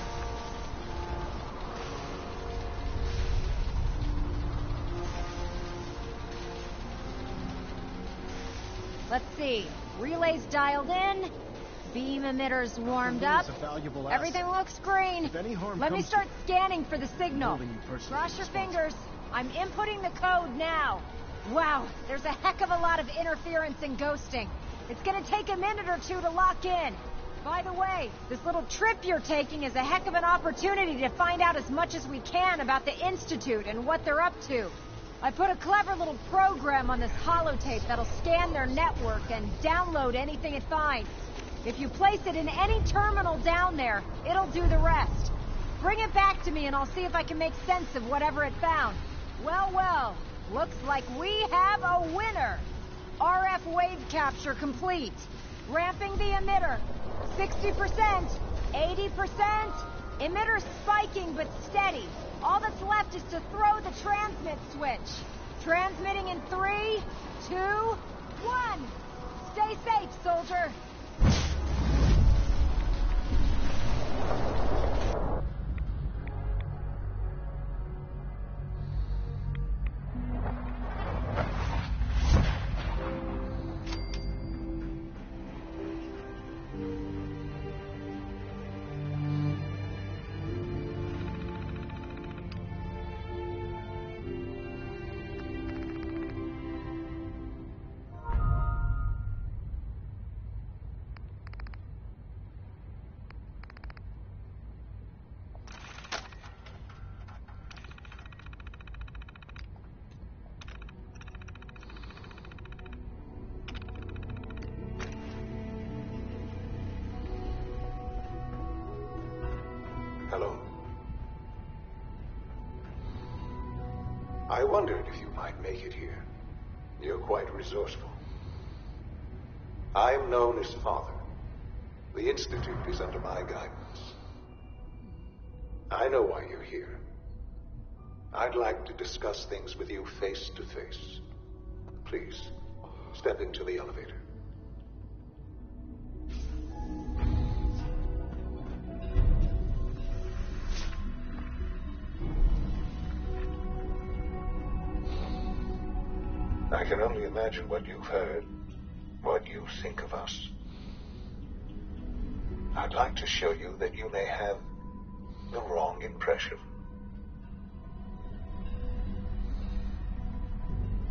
Let's see. Relays dialed in. Beam emitters warmed up. Everything looks green. Let me start scanning for the signal. Cross your fingers. I'm inputting the code now. Wow, there's a heck of a lot of interference and ghosting. It's gonna take a minute or two to lock in. By the way, this little trip you're taking is a heck of an opportunity to find out as much as we can about the Institute and what they're up to. I put a clever little program on this holotape that'll scan their network and download anything it finds. If you place it in any terminal down there, it'll do the rest. Bring it back to me and I'll see if I can make sense of whatever it found. Well, well, looks like we have a winner. RF wave capture complete. Ramping the emitter. 60%, 80%. Emitter spiking but steady. All that's left is to throw the transmit switch. Transmitting in 3, 2, 1. Stay safe, soldier. Hello. I wondered if you might make it here. You're quite resourceful. I'm known as Father. The Institute is under my guidance. I know why you're here. I'd like to discuss things with you face to face. Please, step into the elevator. I can only imagine what you've heard, what you think of us. I'd like to show you that you may have the wrong impression.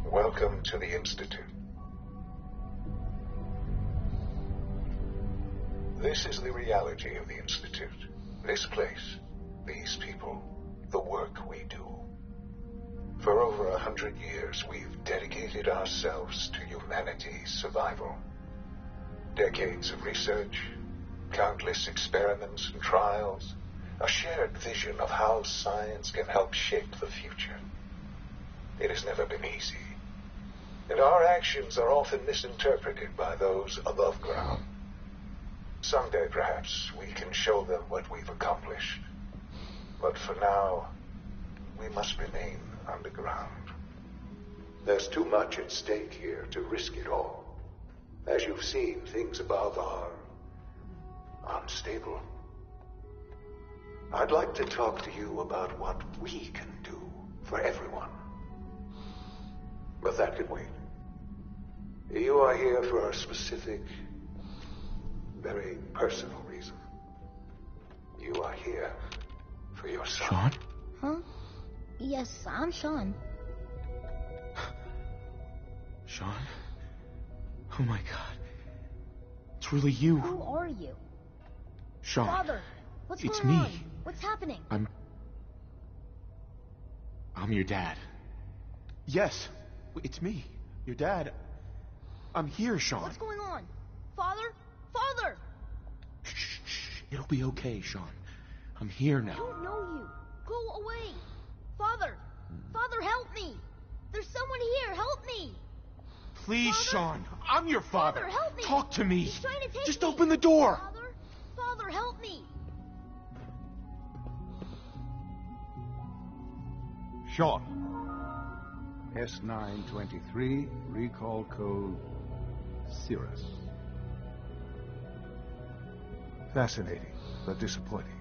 Welcome to the Institute. This is the reality of the Institute. This place, these people, the work we do. For over 100 years, we've dedicated ourselves to humanity's survival. Decades of research, countless experiments and trials, a shared vision of how science can help shape the future. It has never been easy, and our actions are often misinterpreted by those above ground. Someday, perhaps, we can show them what we've accomplished. But for now, we must remain underground. There's too much at stake here to risk it all. As you've seen, things above are unstable. I'd like to talk to you about what we can do for everyone. But that can wait. You are here for a specific, very personal reason. You are here for your son. Sean? Huh? Yes, I'm Sean. Sean? Oh my god. It's really you. Who are you? Sean. Father, what's It's going me. on? What's happening? I'm your dad. Yes, it's me, your dad. I'm here, Sean. What's going on? Father? Father! Shh. It'll be okay, Sean. I'm here I now. don't know you. Go away. Father! Father, help me! There's someone here. Help me! Please, Father? Sean. I'm your father. Father, help me! Talk to me. He's trying to take Just me. open the door. Father, help me! Sean. S923, recall code Cirrus. Fascinating, but disappointing.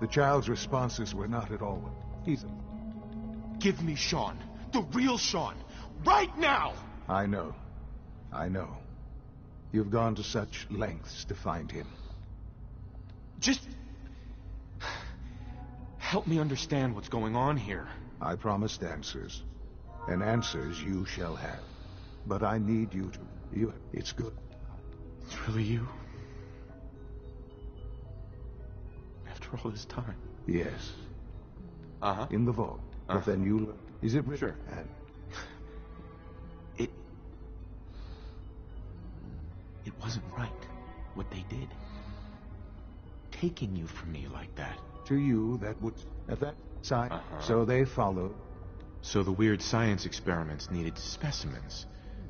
The child's responses were not at all what he's... Give me Sean. The real Sean. Right now! I know. You've gone to such lengths to find him. Just... help me understand what's going on here. I promised answers, and answers you shall have. But I need you to... It's good. It's really you? after all this time? Yes. Uh-huh. In the vault. But then you... Is it... Sure. It wasn't right, what they did. Taking you from me like that. To you, that would... At that side. So they followed. So the weird science experiments needed specimens.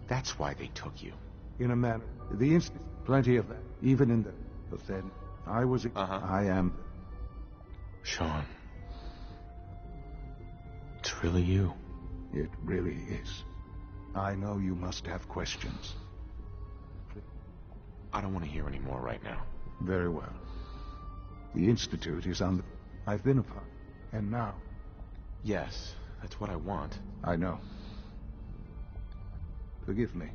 That's why they took you. In a manner. The instant... Plenty of that. Even in the... But then, I was... I am... Sean. It's really you. It really is. I know you must have questions. I don't want to hear any more right now. Very well. The Institute is on the... I've been a part. And now... Yes, that's what I want. I know. Forgive me.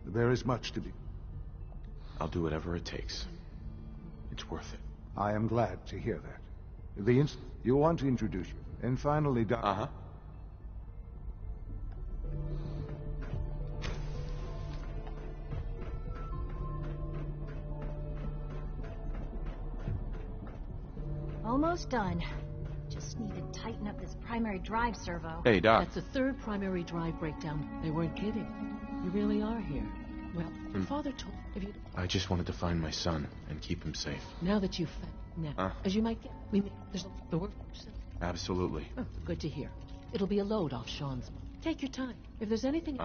There is much to be. I'll do whatever it takes. It's worth it. I am glad to hear that. The Institute... You want to introduce you. And finally, Dr. Almost done. Just need to tighten up this primary drive servo. Hey, Doc. That's the third primary drive breakdown. They weren't kidding. You really are here. Well, your father told if you... I just wanted to find my son and keep him safe. Now that you've... Now, as you might get, there's the work... Absolutely. Oh, good to hear. It'll be a load off Sean's. Take your time. If there's anything...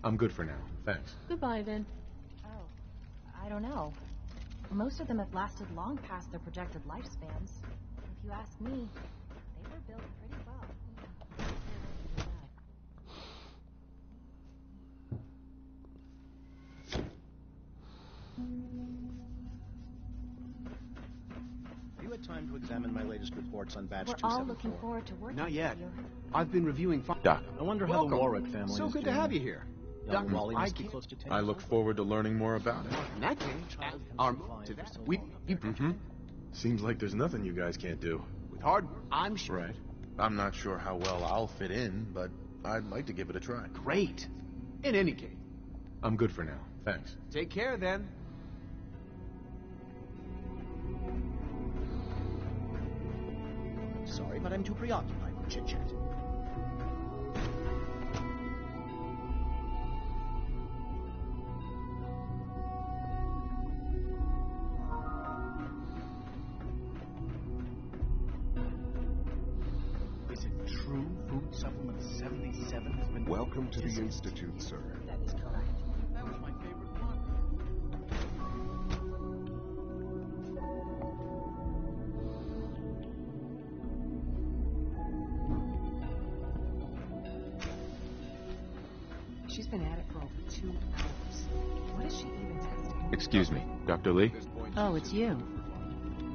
I'm good for now. Thanks. Goodbye, then. Oh, I don't know. Most of them have lasted long past their projected lifespans. If you ask me, they were built pretty well. You had time to examine my latest reports on batch We're 274. all looking forward to working Not yet. with you. I've been reviewing... Doc. I wonder how Welcome. the Warwick family So is good doing. to have you here. Young Doc, Wally I must be can't- close to 10. I look forward to learning more about it. In that case, our move to that, we Seems like there's nothing you guys can't do. with hard work, I'm sure. Right. I'm not sure how well I'll fit in, but I'd like to give it a try. Great. In any case, I'm good for now. Thanks. take care then. Sorry, but I'm too preoccupied for chit-chat. Is it true food supplement 77 has been... Welcome to the Institute, sir. That is correct. That was my favorite one. She's been at it for over 2 hours. What is she even testing? Excuse me, Dr. Lee? Oh, it's you.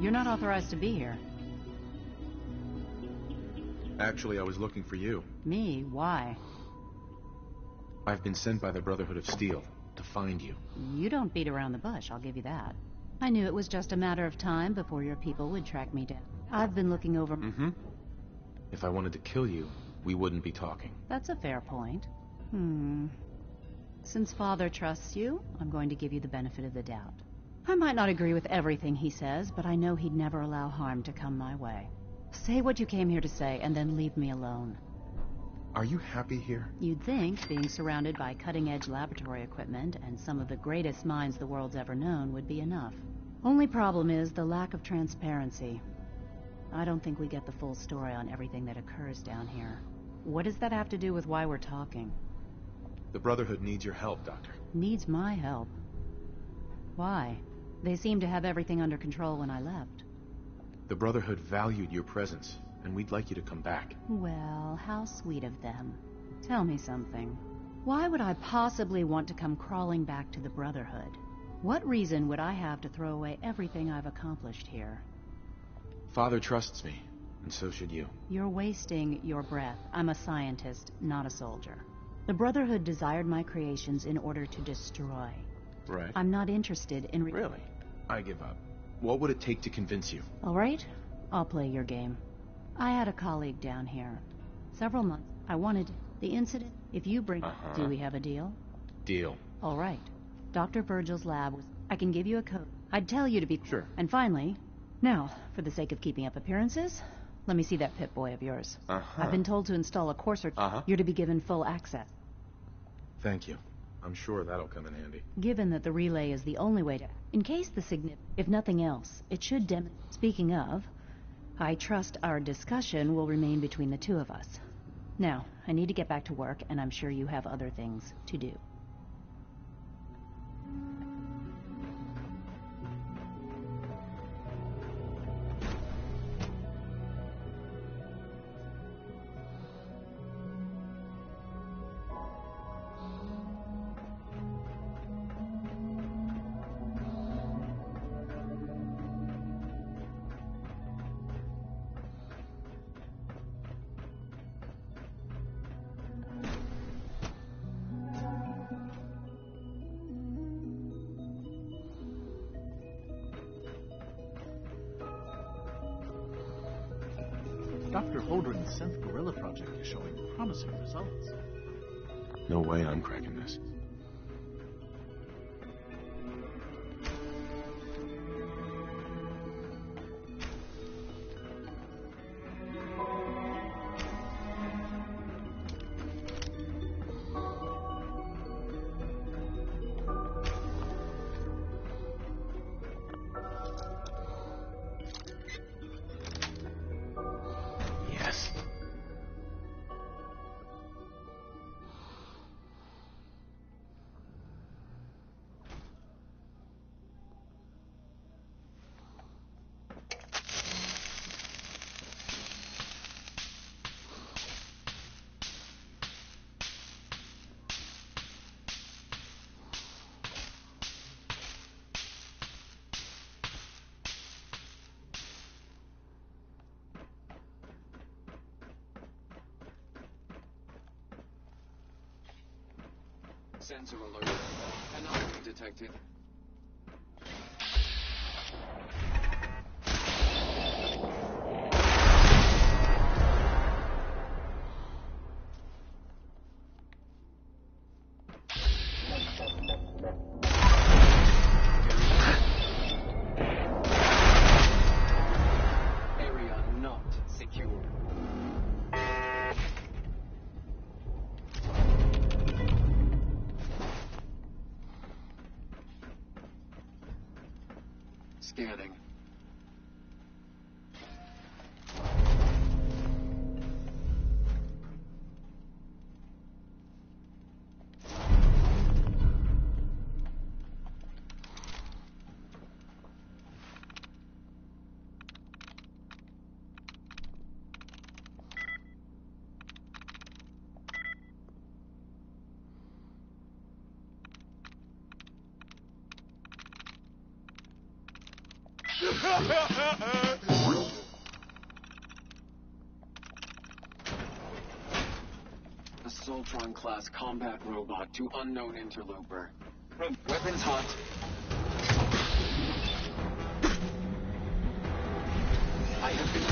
You're not authorized to be here. Actually, I was looking for you. Me? Why? I've been sent by the Brotherhood of Steel to find you. You don't beat around the bush, I'll give you that. I knew it was just a matter of time before your people would track me down. I've been looking over... If I wanted to kill you, we wouldn't be talking. That's a fair point. Since Father trusts you, I'm going to give you the benefit of the doubt. I might not agree with everything he says, but I know he'd never allow harm to come my way. Say what you came here to say, and then leave me alone. Are you happy here? You'd think being surrounded by cutting-edge laboratory equipment and some of the greatest minds the world's ever known would be enough. Only problem is the lack of transparency. I don't think we get the full story on everything that occurs down here. What does that have to do with why we're talking? The Brotherhood needs your help, Doctor. Needs my help. Why? They seemed to have everything under control when I left. The Brotherhood valued your presence, and we'd like you to come back. Well, how sweet of them. Tell me something. Why would I possibly want to come crawling back to the Brotherhood? What reason would I have to throw away everything I've accomplished here? Father trusts me, and so should you. You're wasting your breath. I'm a scientist, not a soldier. The Brotherhood desired my creations in order to destroy. Right. I'm not interested in... Really? I give up. What would it take to convince you? All right, I'll play your game. I had a colleague down here. Several months. I wanted the incident. If you bring... Do we have a deal? Deal. All right. Dr. Virgil's lab was... I can give you a code. I'd tell you to be... Sure. And finally, Now, for the sake of keeping up appearances, let me see that Pip-Boy of yours. I've been told to install a courser. You're to be given full access. Thank you. I'm sure that'll come in handy. Given that the relay is the only way to... In case the if nothing else, it should Speaking of, I trust our discussion will remain between the two of us. Now, I need to get back to work, and I'm sure you have other things to do. Dr. Holdren's synth gorilla project is showing promising results. No way I'm cracking this. Sensor alert. Anomaly detected. Area not secure. Scanning. A Soltron-class combat robot to unknown interloper. Weapons hot. I have been...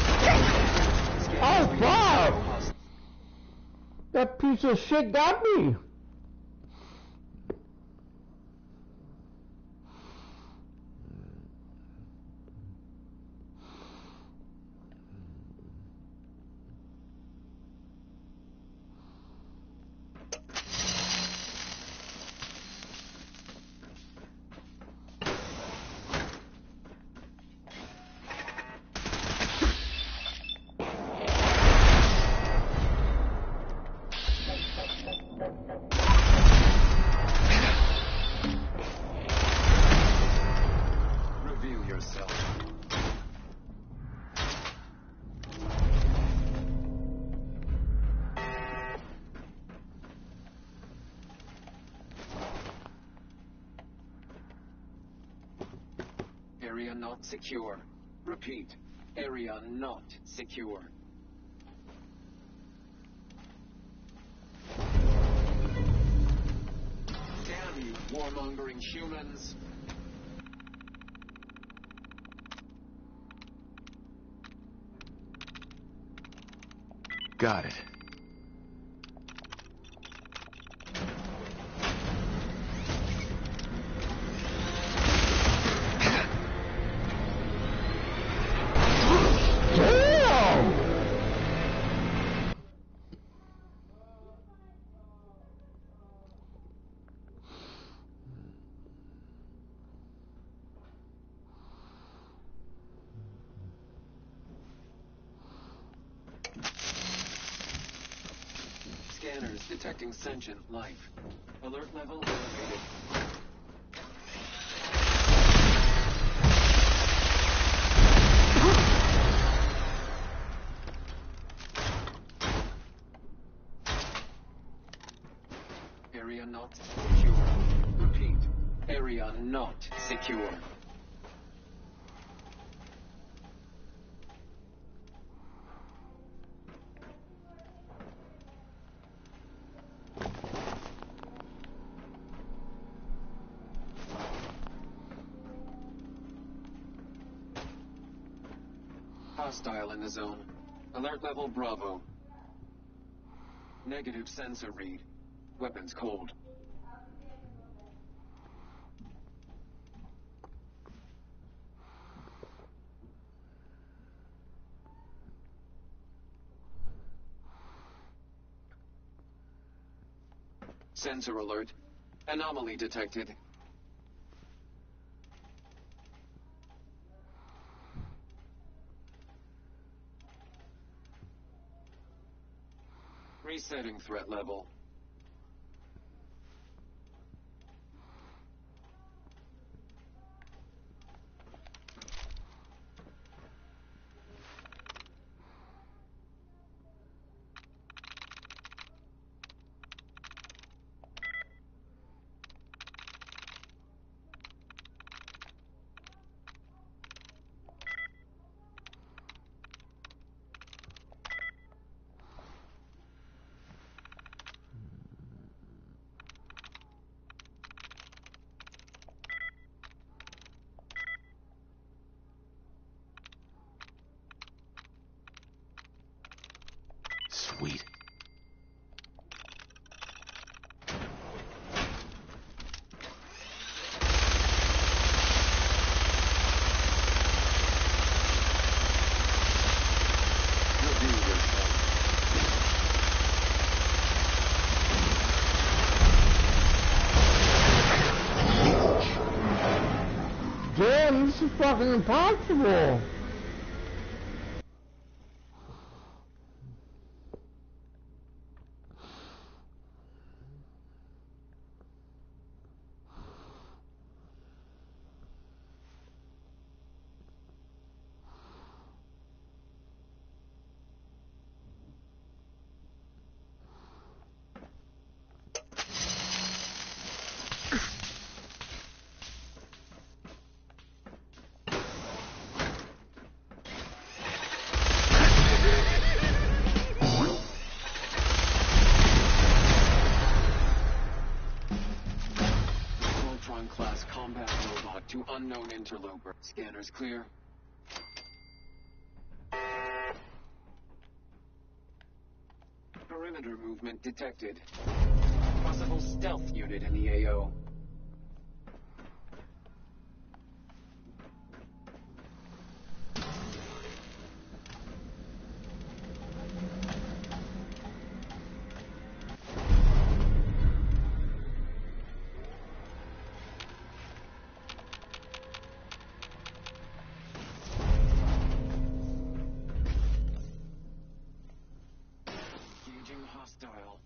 Oh, fuck! That piece of shit got me! Reveal yourself. Area not secure. Repeat. Area not secure. Damn you, warmongering humans! Got it. Scanners detecting sentient life. Alert level elevated. Area not secure. Repeat. Area not secure. Hostile in the zone. Alert level Bravo. Negative sensor read. Weapons cold. Sensor alert. Anomaly detected. Resetting threat level. Sweet. Damn, this is fucking impossible. Class combat robot to unknown interloper. Scanners clear. Perimeter movement detected. Possible stealth unit in the AO. Hostile.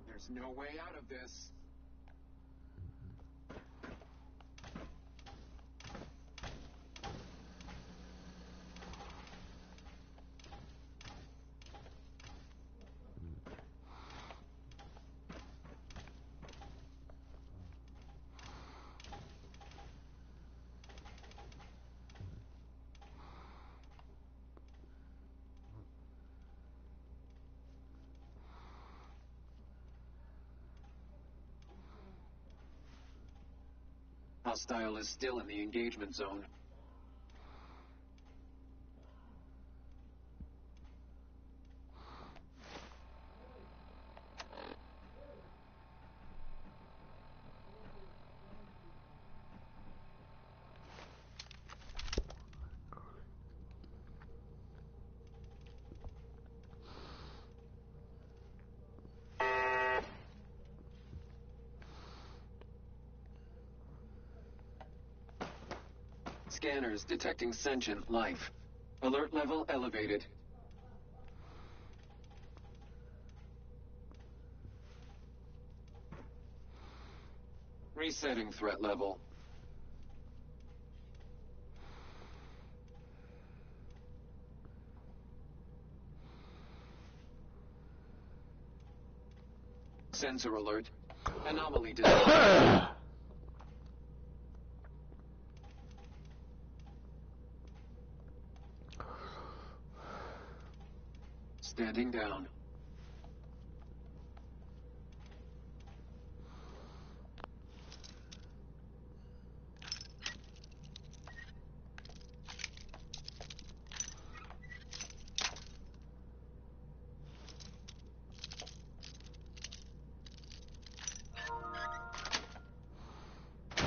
There's no way out of this. Hostile is still in the engagement zone. Scanners detecting sentient life. Alert level elevated. Resetting threat level. Sensor alert. Anomaly detected. Standing down.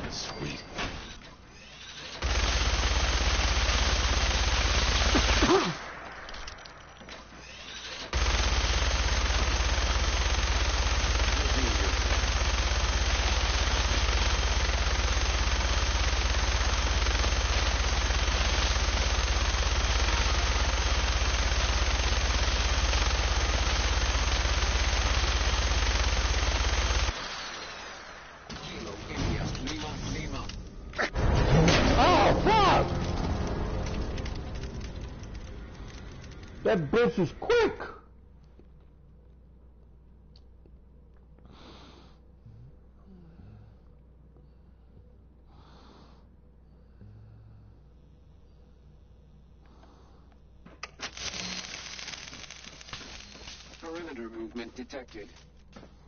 Sweet. That bitch is quick. Perimeter movement detected.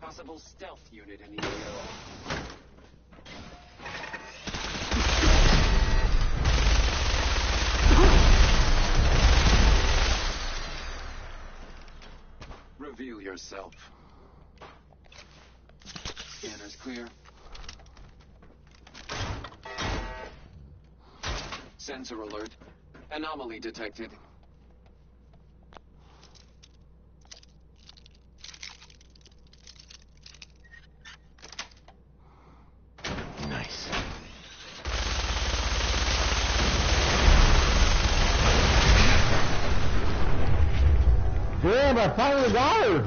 Possible stealth unit in the area. Reveal yourself. Scanners clear. Sensor alert. Anomaly detected. Nice. Damn, I finally got her.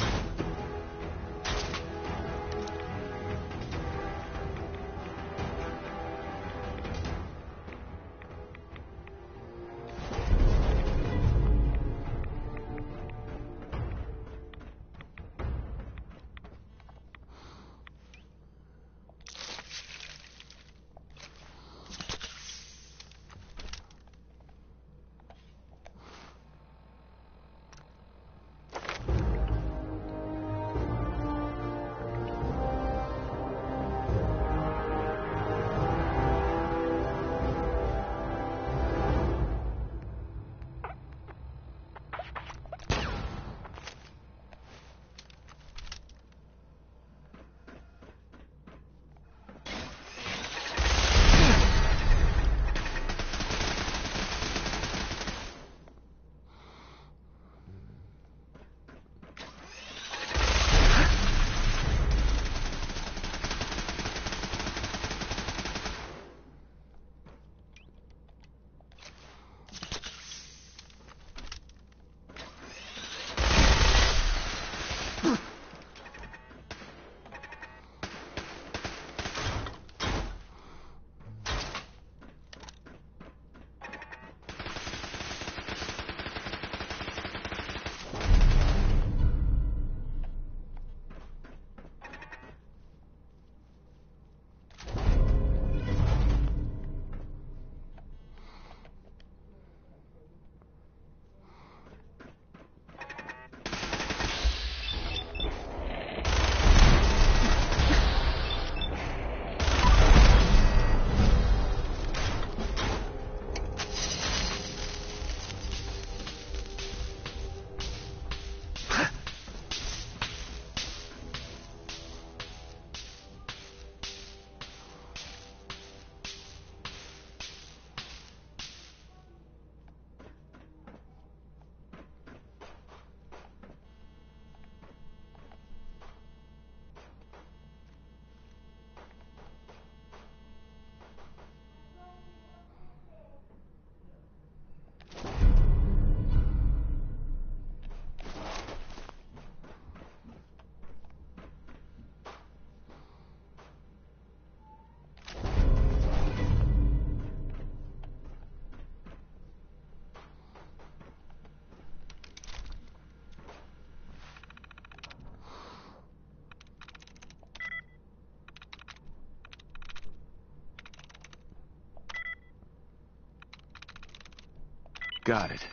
Got it.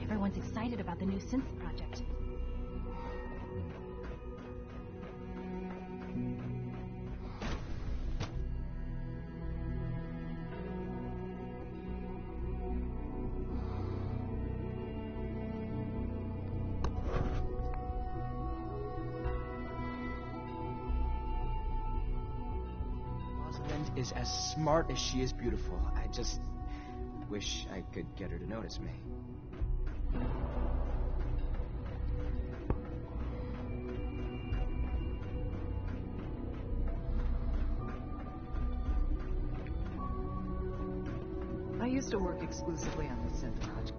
Everyone's excited about the new synth project. Rosalind is as smart as she is beautiful. I just wish I could get her to notice me. I used to work exclusively on the synth project.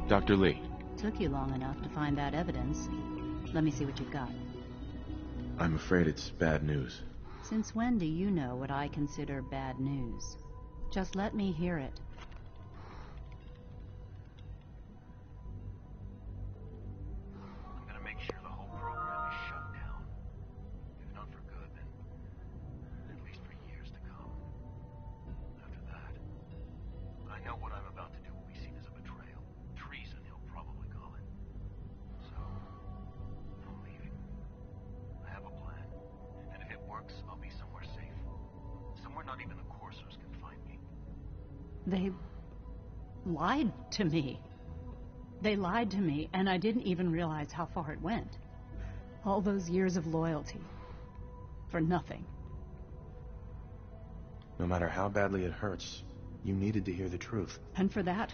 Dr. Lee. Took you long enough to find that evidence. Let me see what you've got. I'm afraid it's bad news. Since when do you know what I consider bad news? Just let me hear it. I'm gonna make sure the whole program is shut down. If not for good, then at least for years to come. After that, I know what I'm about to do will be seen as a betrayal. Treason, he'll probably call it. So, I'm leaving. I have a plan. And if it works, I'll be somewhere safe. Somewhere not even the coursers can find me. They lied to me. They lied to me, and I didn't even realize how far it went. All those years of loyalty. For nothing. No matter how badly it hurts, you needed to hear the truth. And for that,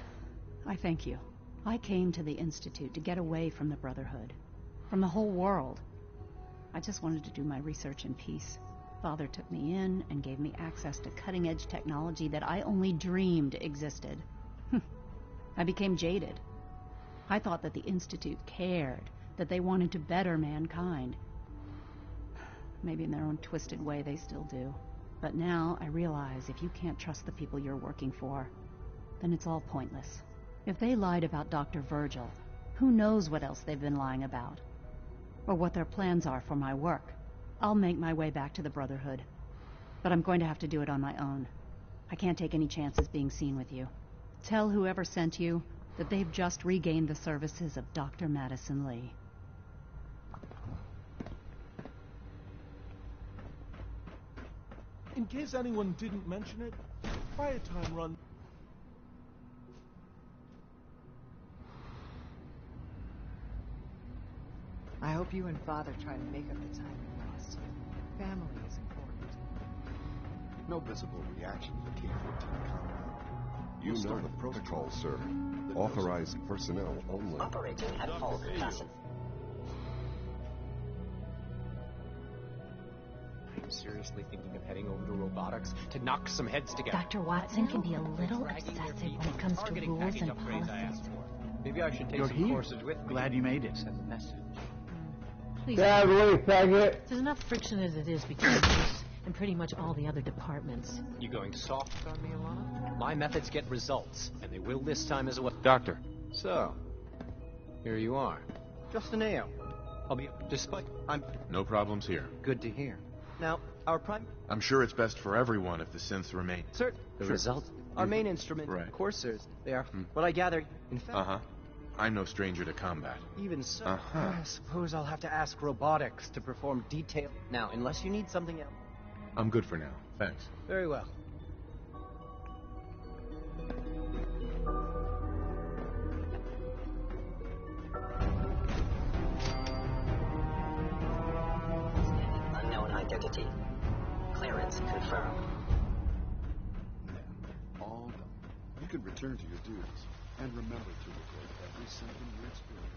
I thank you. I came to the Institute to get away from the Brotherhood. From the whole world. I just wanted to do my research in peace. Father took me in and gave me access to cutting-edge technology that I only dreamed existed. I became jaded. I thought that the Institute cared, that they wanted to better mankind. Maybe in their own twisted way they still do. But now I realize if you can't trust the people you're working for, then it's all pointless. If they lied about Dr. Virgil, who knows what else they've been lying about? Or what their plans are for my work. I'll make my way back to the Brotherhood. But I'm going to have to do it on my own. I can't take any chances being seen with you. Tell whoever sent you that they've just regained the services of Dr. Madison Lee. In case anyone didn't mention it, quiet time run. I hope you and Father try to make up the time you lost. Family is important. No visible reaction to the K-14 compound. You know the protocol, sir. Authorized personnel only. Operating at full capacity. I'm seriously thinking of heading over to robotics to knock some heads together. Dr. Watson can be a little obsessive when it comes to rules and policies. Maybe I should take You're some here. courses with me. Glad you made it. Send a message. Please. Sadly, faggot. There's enough friction as it is between us and pretty much all the other departments. You going soft on me, Alana? My methods get results, and they will this time as well. Doctor. So, here you are. Just an AO. I'll be despite I'm No problems here. good to hear. Now, our prime I'm sure it's best for everyone if the synths remain. Sir, the Sure. result. Our main instrument, Right. coursers, they are what I gather. In fact, Uh-huh. I'm no stranger to combat. even so, Uh-huh. I suppose I'll have to ask robotics to perform detailed. Now, unless you need something else. I'm good for now. Thanks. Very well. Unknown identity. Clearance confirmed. All done. You can return to your duties, and remember to record every symptom you experience.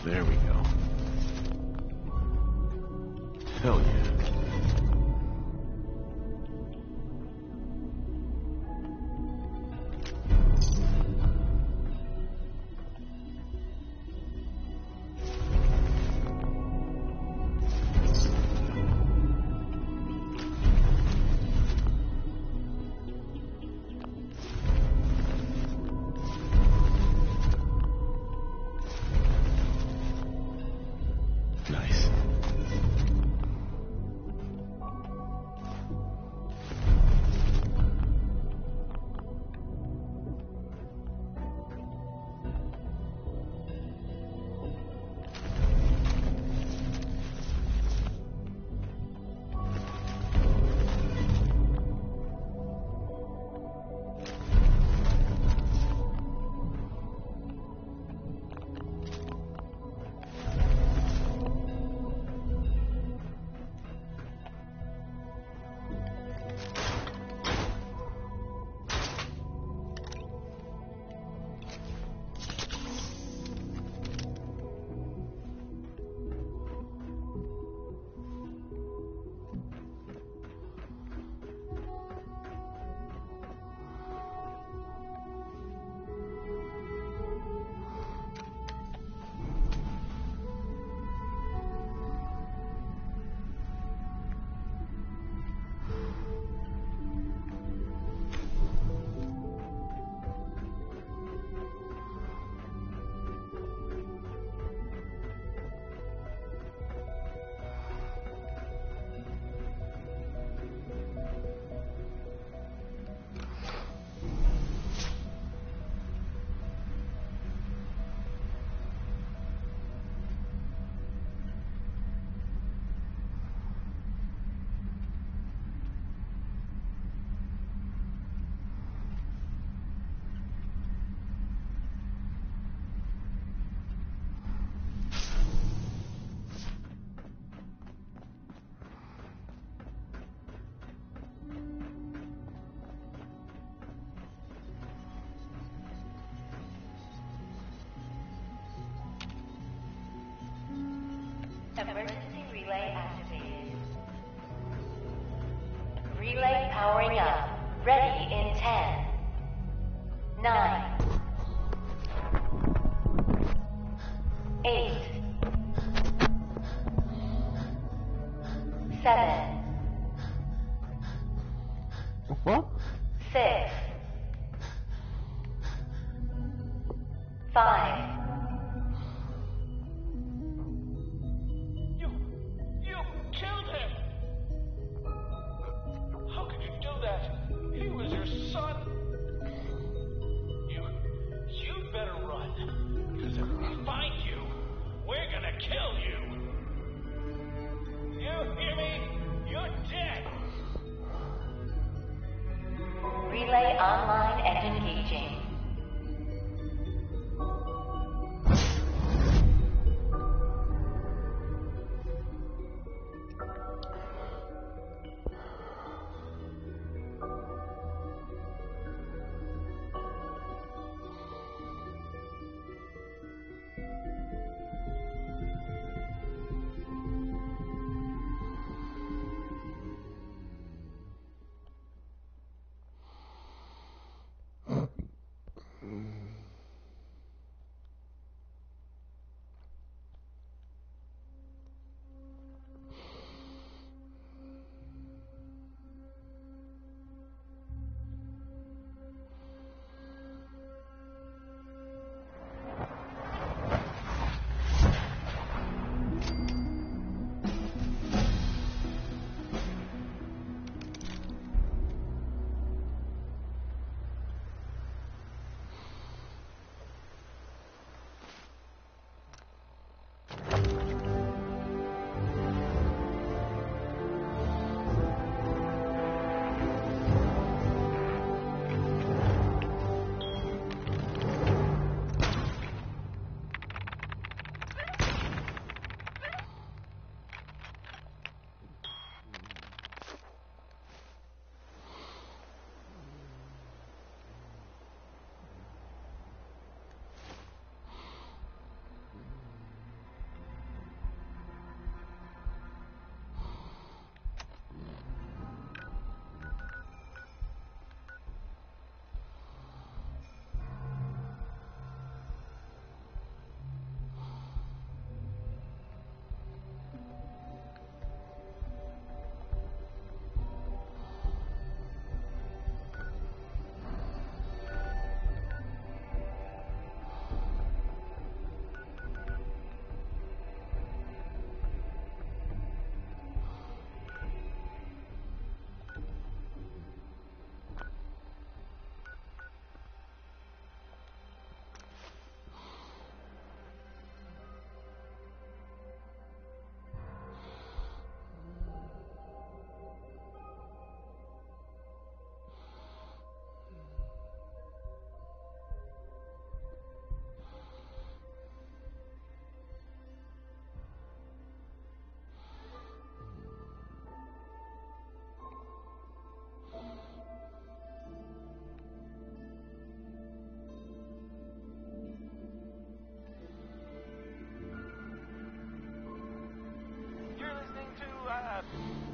There we go. Hell yeah. Nice. Emergency relay activated. Relay powering up. Ready in 10, 9, 8, 7, What? 6, 5. You killed him! How could you do that? He was your son. You'd better run. Because if we find you, we're gonna kill you. You hear me? You're dead. Relay online and engaging.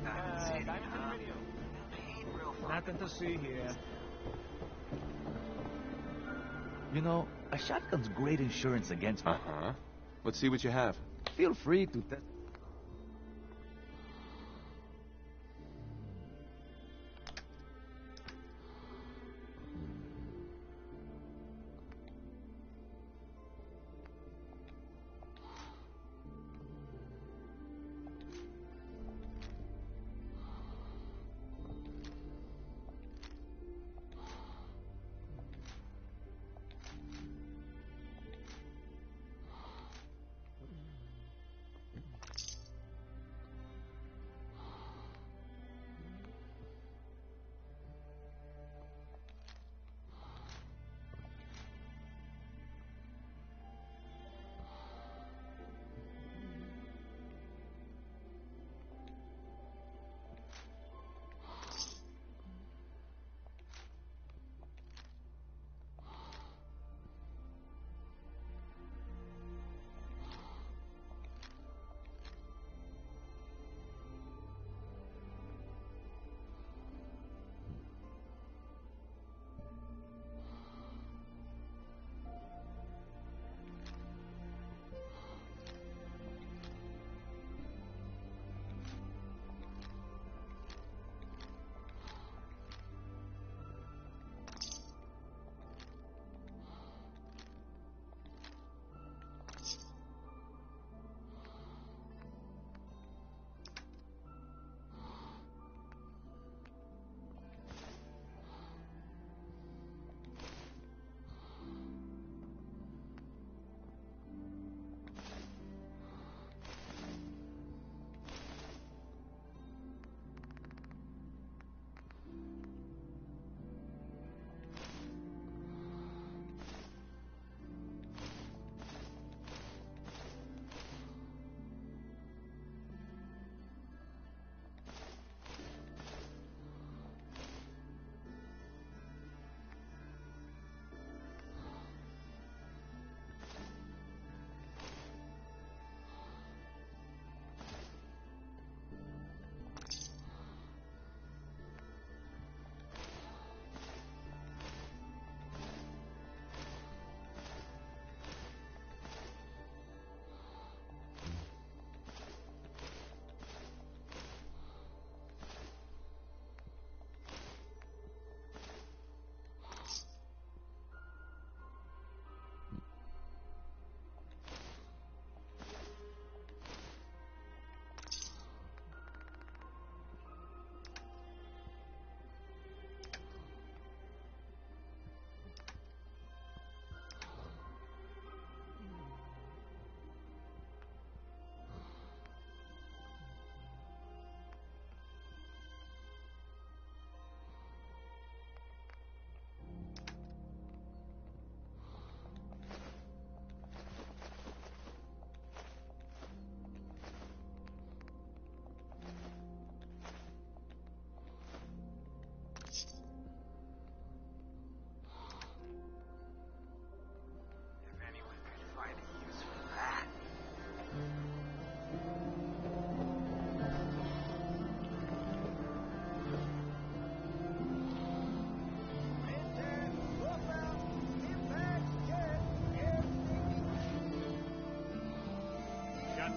about? Diamond City Radio. Nothing to see here. You know, a shotgun's great insurance against... Uh-huh. Let's see what you have. Feel free to test...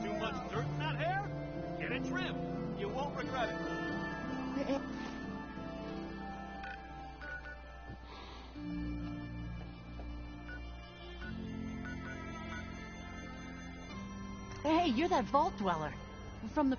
Too much dirt in that hair? Get it trimmed. You won't regret it. Hey, you're that vault dweller. From the...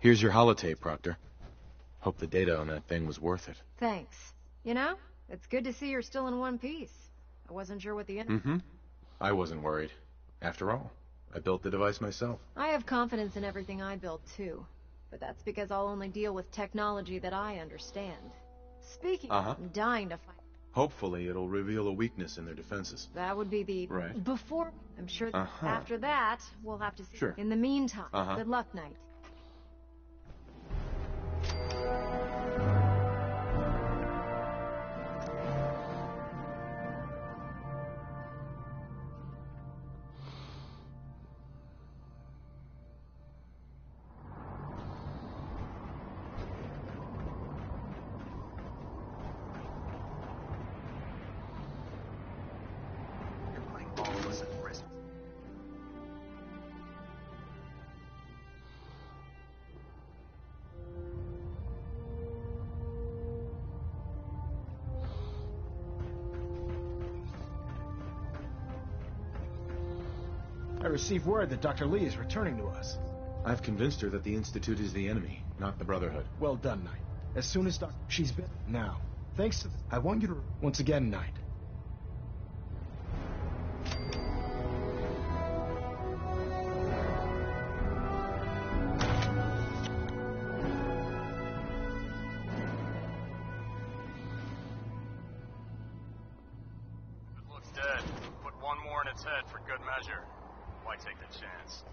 Here's your holotape, Proctor. Hope the data on that thing was worth it. Thanks. You know, it's good to see you're still in one piece. I wasn't sure what the end. Mm-hmm. I wasn't worried. After all, I built the device myself. I have confidence in everything I build, too. But that's because I'll only deal with technology that I understand. Speaking, I'm dying to find... Hopefully, it'll reveal a weakness in their defenses. That would be the... Right. Before... I'm sure that after that, we'll have to see... Sure. In the meantime, good luck, Knight. I received word that Dr. Lee is returning to us. I've convinced her that the Institute is the enemy, not the Brotherhood. Well done, Knight. As soon as she's been... Now, thanks to... I want you to... Once again, Knight. It looks dead. Put one more in its head for good measure. Why take the chance?